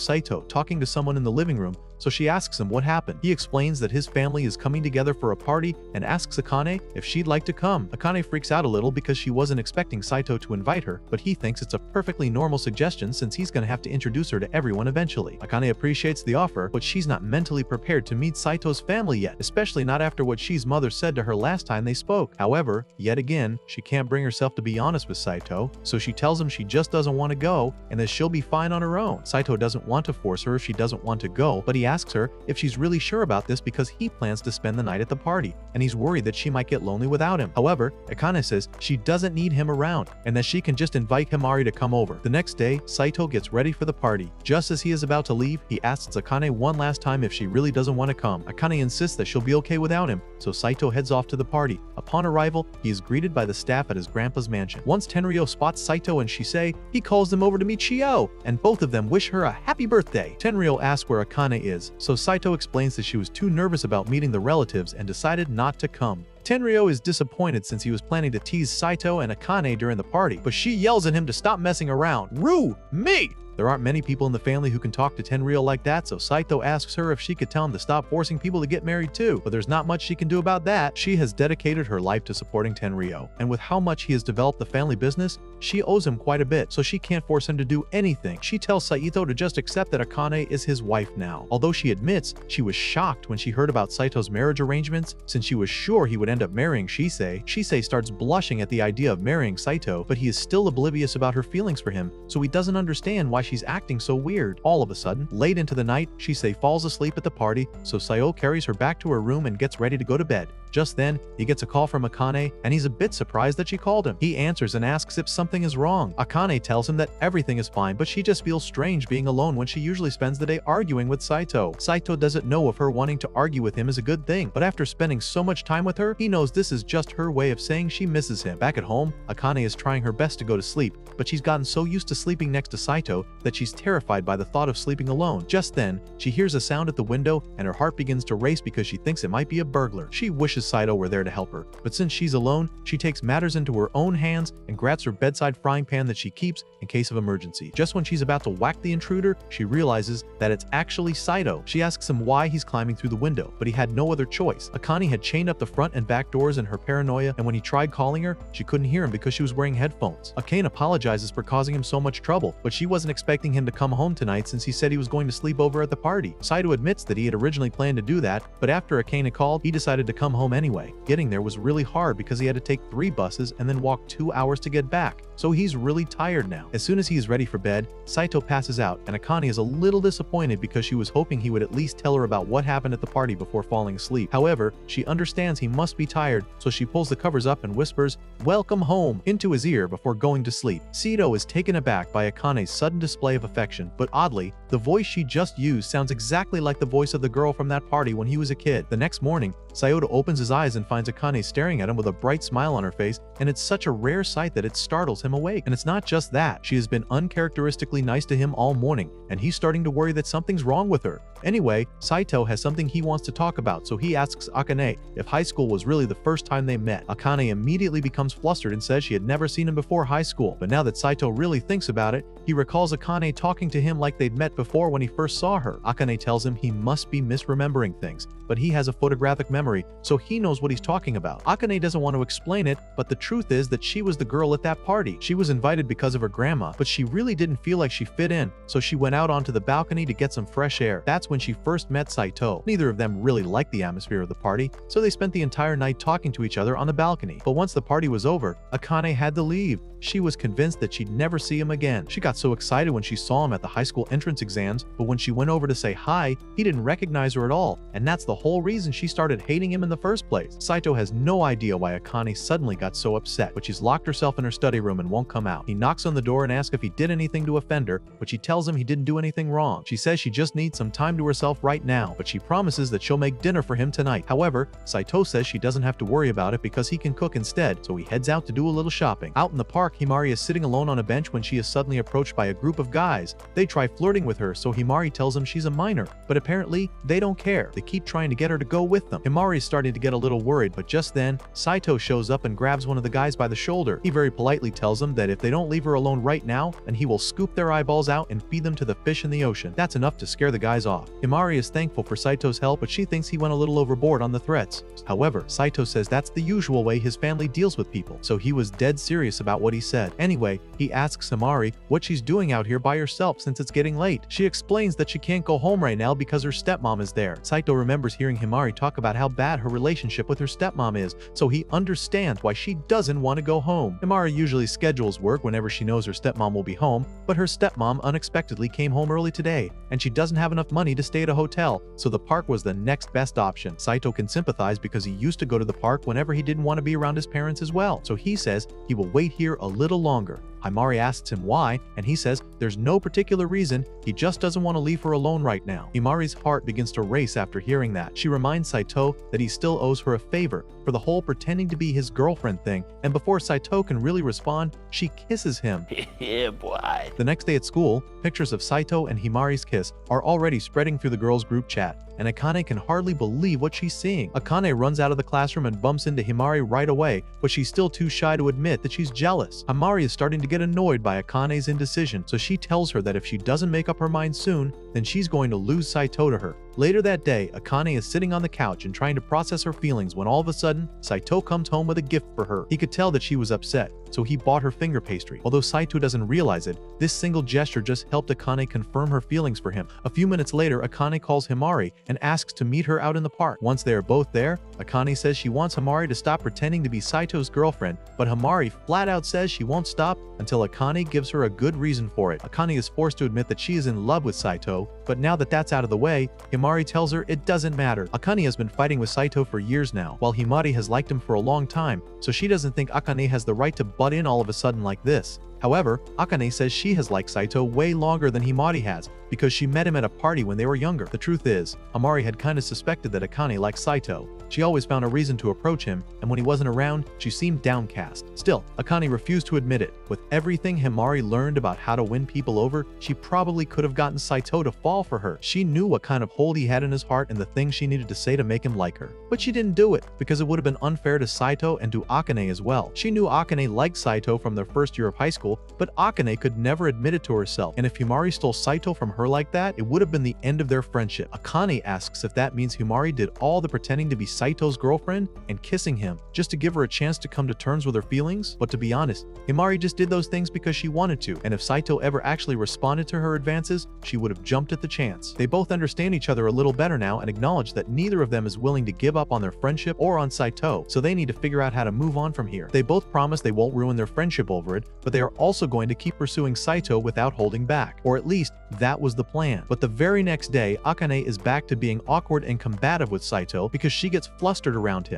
Saito talking to someone in the living room, so she asks him what happened. He explains that his family is coming together for a party and asks Akane if she'd like to come. Akane freaks out a little because she wasn't expecting Saito to invite her, but he thinks it's a perfectly normal suggestion since he's going to have to introduce her to everyone eventually. Akane appreciates the offer, but she's not mentally prepared to meet Saito's family yet, especially not after what she's mother said to her last time they spoke. However, yet again, she can't bring herself to be honest with Saito, so she tells him she just doesn't want to go and that she'll be fine on her own. Saito doesn't want to force her if she doesn't want to go, but he asks her if she's really sure about this because he plans to spend the night at the party, and he's worried that she might get lonely without him. However, Akane says she doesn't need him around, and that she can just invite Himari to come over. The next day, Saito gets ready for the party. Just as he is about to leave, he asks Akane one last time if she really doesn't want to come. Akane insists that she'll be okay without him, so Saito heads off to the party. Upon arrival, he is greeted by the staff at his grandpa's mansion. Once Tenryo spots Saito and Shisei, he calls them over to meet Chiyo, and both of them wish her a happy birthday. Tenryo asks where Akane is, so Saito explains that she was too nervous about meeting the relatives and decided not to come. Tenryo is disappointed since he was planning to tease Saito and Akane during the party, but she yells at him to stop messing around. Rue, me! There aren't many people in the family who can talk to Tenryo like that, so Saito asks her if she could tell him to stop forcing people to get married too, but there's not much she can do about that. She has dedicated her life to supporting Tenryo, and with how much he has developed the family business, she owes him quite a bit, so she can't force him to do anything. She tells Saito to just accept that Akane is his wife now, although she admits she was shocked when she heard about Saito's marriage arrangements, since she was sure he would end up marrying Shisei. Shisei starts blushing at the idea of marrying Saito, but he is still oblivious about her feelings for him, so he doesn't understand why she's acting so weird. All of a sudden, late into the night, Shisei falls asleep at the party, so Sayo carries her back to her room and gets ready to go to bed. Just then, he gets a call from Akane, and he's a bit surprised that she called him. He answers and asks if something is wrong. Akane tells him that everything is fine, but she just feels strange being alone when she usually spends the day arguing with Saito. Saito doesn't know if her wanting to argue with him is a good thing, but after spending so much time with her, he knows this is just her way of saying she misses him. Back at home, Akane is trying her best to go to sleep, but she's gotten so used to sleeping next to Saito that she's terrified by the thought of sleeping alone. Just then, she hears a sound at the window and her heart begins to race because she thinks it might be a burglar. She wishes Saito were there to help her, but since she's alone, she takes matters into her own hands and grabs her bedside frying pan that she keeps in case of emergency. Just when she's about to whack the intruder, she realizes that it's actually Saito. She asks him why he's climbing through the window, but he had no other choice. Akane had chained up the front and back doors in her paranoia, and when he tried calling her, she couldn't hear him because she was wearing headphones. Akane apologizes for causing him so much trouble, but she wasn't expecting him to come home tonight since he said he was going to sleep over at the party. Saito admits that he had originally planned to do that, but after Akane called, he decided to come home anyway. Getting there was really hard because he had to take 3 buses and then walk 2 hours to get back, so he's really tired now. As soon as he is ready for bed, Saito passes out, and Akane is a little disappointed because she was hoping he would at least tell her about what happened at the party before falling asleep. However, she understands he must be tired, so she pulls the covers up and whispers, "Welcome home," into his ear before going to sleep. Saito is taken aback by Akane's sudden display of affection, but oddly, the voice she just used sounds exactly like the voice of the girl from that party when he was a kid. The next morning, Saito opens his eyes and finds Akane staring at him with a bright smile on her face, and it's such a rare sight that it startles him awake. And it's not just that, she has been uncharacteristically nice to him all morning, and he's starting to worry that something's wrong with her. Anyway, Saito has something he wants to talk about, so he asks Akane if high school was really the first time they met. Akane immediately becomes flustered and says she had never seen him before high school, but now that Saito really thinks about it, he recalls Akane talking to him like they'd met before when he first saw her. Akane tells him he must be misremembering things, but he has a photographic memory, so he knows what he's talking about. Akane doesn't want to explain it, but the truth is that she was the girl at that party. She was invited because of her grandma, but she really didn't feel like she fit in, so she went out onto the balcony to get some fresh air. That's when she first met Saito. Neither of them really liked the atmosphere of the party, so they spent the entire night talking to each other on the balcony. But once the party was over, Akane had to leave. She was convinced that she'd never see him again. She got so excited when she saw him at the high school entrance exams, but when she went over to say hi, he didn't recognize her at all, and that's the whole reason she started hating him in the first place. Saito has no idea why Akane suddenly got so upset, but she's locked herself in her study room and won't come out. He knocks on the door and asks if he did anything to offend her, but she tells him he didn't do anything wrong. She says she just needs some time to herself right now, but she promises that she'll make dinner for him tonight. However, Saito says she doesn't have to worry about it because he can cook instead, so he heads out to do a little shopping. Out in the park, Himari is sitting alone on a bench when she is suddenly approached by a group of guys. They try flirting with her, so Himari tells them she's a minor, but apparently they don't care. They keep trying to get her to go with them. Himari is starting to get a little worried, but just then, Saito shows up and grabs one of the guys by the shoulder. He very politely tells them that if they don't leave her alone right now, then he will scoop their eyeballs out and feed them to the fish in the ocean. That's enough to scare the guys off. Himari is thankful for Saito's help, but she thinks he went a little overboard on the threats. However, Saito says that's the usual way his family deals with people, so he was dead serious about what he said. Anyway, he asks Himari what she's doing out here by herself since it's getting late. She explains that she can't go home right now because her stepmom is there. Saito remembers hearing Himari talk about how bad her relationship with her stepmom is, so he understands why she doesn't want to go home. Himari usually schedules work whenever she knows her stepmom will be home, but her stepmom unexpectedly came home early today, and she doesn't have enough money to stay at a hotel, so the park was the next best option. Saito can sympathize because he used to go to the park whenever he didn't want to be around his parents as well, so he says he will wait here a little longer. Himari asks him why, and he says there's no particular reason, he just doesn't want to leave her alone right now. Himari's heart begins to race after hearing that. She reminds Saito that he still owes her a favor for the whole pretending to be his girlfriend thing, and before Saito can really respond, she kisses him. Yeah, boy. The next day at school, pictures of Saito and Himari's kiss are already spreading through the girls' group chat, and Akane can hardly believe what she's seeing. Akane runs out of the classroom and bumps into Himari right away, but she's still too shy to admit that she's jealous. Himari is starting to get annoyed by Akane's indecision, so she tells her that if she doesn't make up her mind soon, then she's going to lose Saito to her. Later that day, Akane is sitting on the couch and trying to process her feelings when all of a sudden, Saito comes home with a gift for her. He could tell that she was upset, so he bought her finger pastry. Although Saito doesn't realize it, this single gesture just helped Akane confirm her feelings for him. A few minutes later, Akane calls Himari and asks to meet her out in the park. Once they are both there, Akane says she wants Himari to stop pretending to be Saito's girlfriend, but Himari flat out says she won't stop until Akane gives her a good reason for it. Akane is forced to admit that she is in love with Saito, But now that that's out of the way, Himari tells her it doesn't matter. Akane has been fighting with Saito for years now, while Himari has liked him for a long time, so she doesn't think Akane has the right to butt in all of a sudden like this. However, Akane says she has liked Saito way longer than Himari has, because she met him at a party when they were younger. The truth is, Himari had kinda suspected that Akane liked Saito. She always found a reason to approach him, and when he wasn't around, she seemed downcast. Still, Akane refused to admit it. With everything Himari learned about how to win people over, she probably could have gotten Saito to fall for her. She knew what kind of hold he had in his heart and the things she needed to say to make him like her. But she didn't do it, because it would have been unfair to Saito and to Akane as well. She knew Akane liked Saito from their first year of high school, but Akane could never admit it to herself, and if Himari stole Saito from her like that, it would have been the end of their friendship. Akane asks if that means Himari did all the pretending to be Saito's girlfriend and kissing him just to give her a chance to come to terms with her feelings. But to be honest, Himari just did those things because she wanted to, and if Saito ever actually responded to her advances, she would have jumped at the chance. They both understand each other a little better now and acknowledge that neither of them is willing to give up on their friendship or on Saito, so they need to figure out how to move on from here. They both promise they won't ruin their friendship over it, but they are also going to keep pursuing Saito without holding back. Or at least, that was the plan. But the very next day, Akane is back to being awkward and combative with Saito because she gets flustered around him.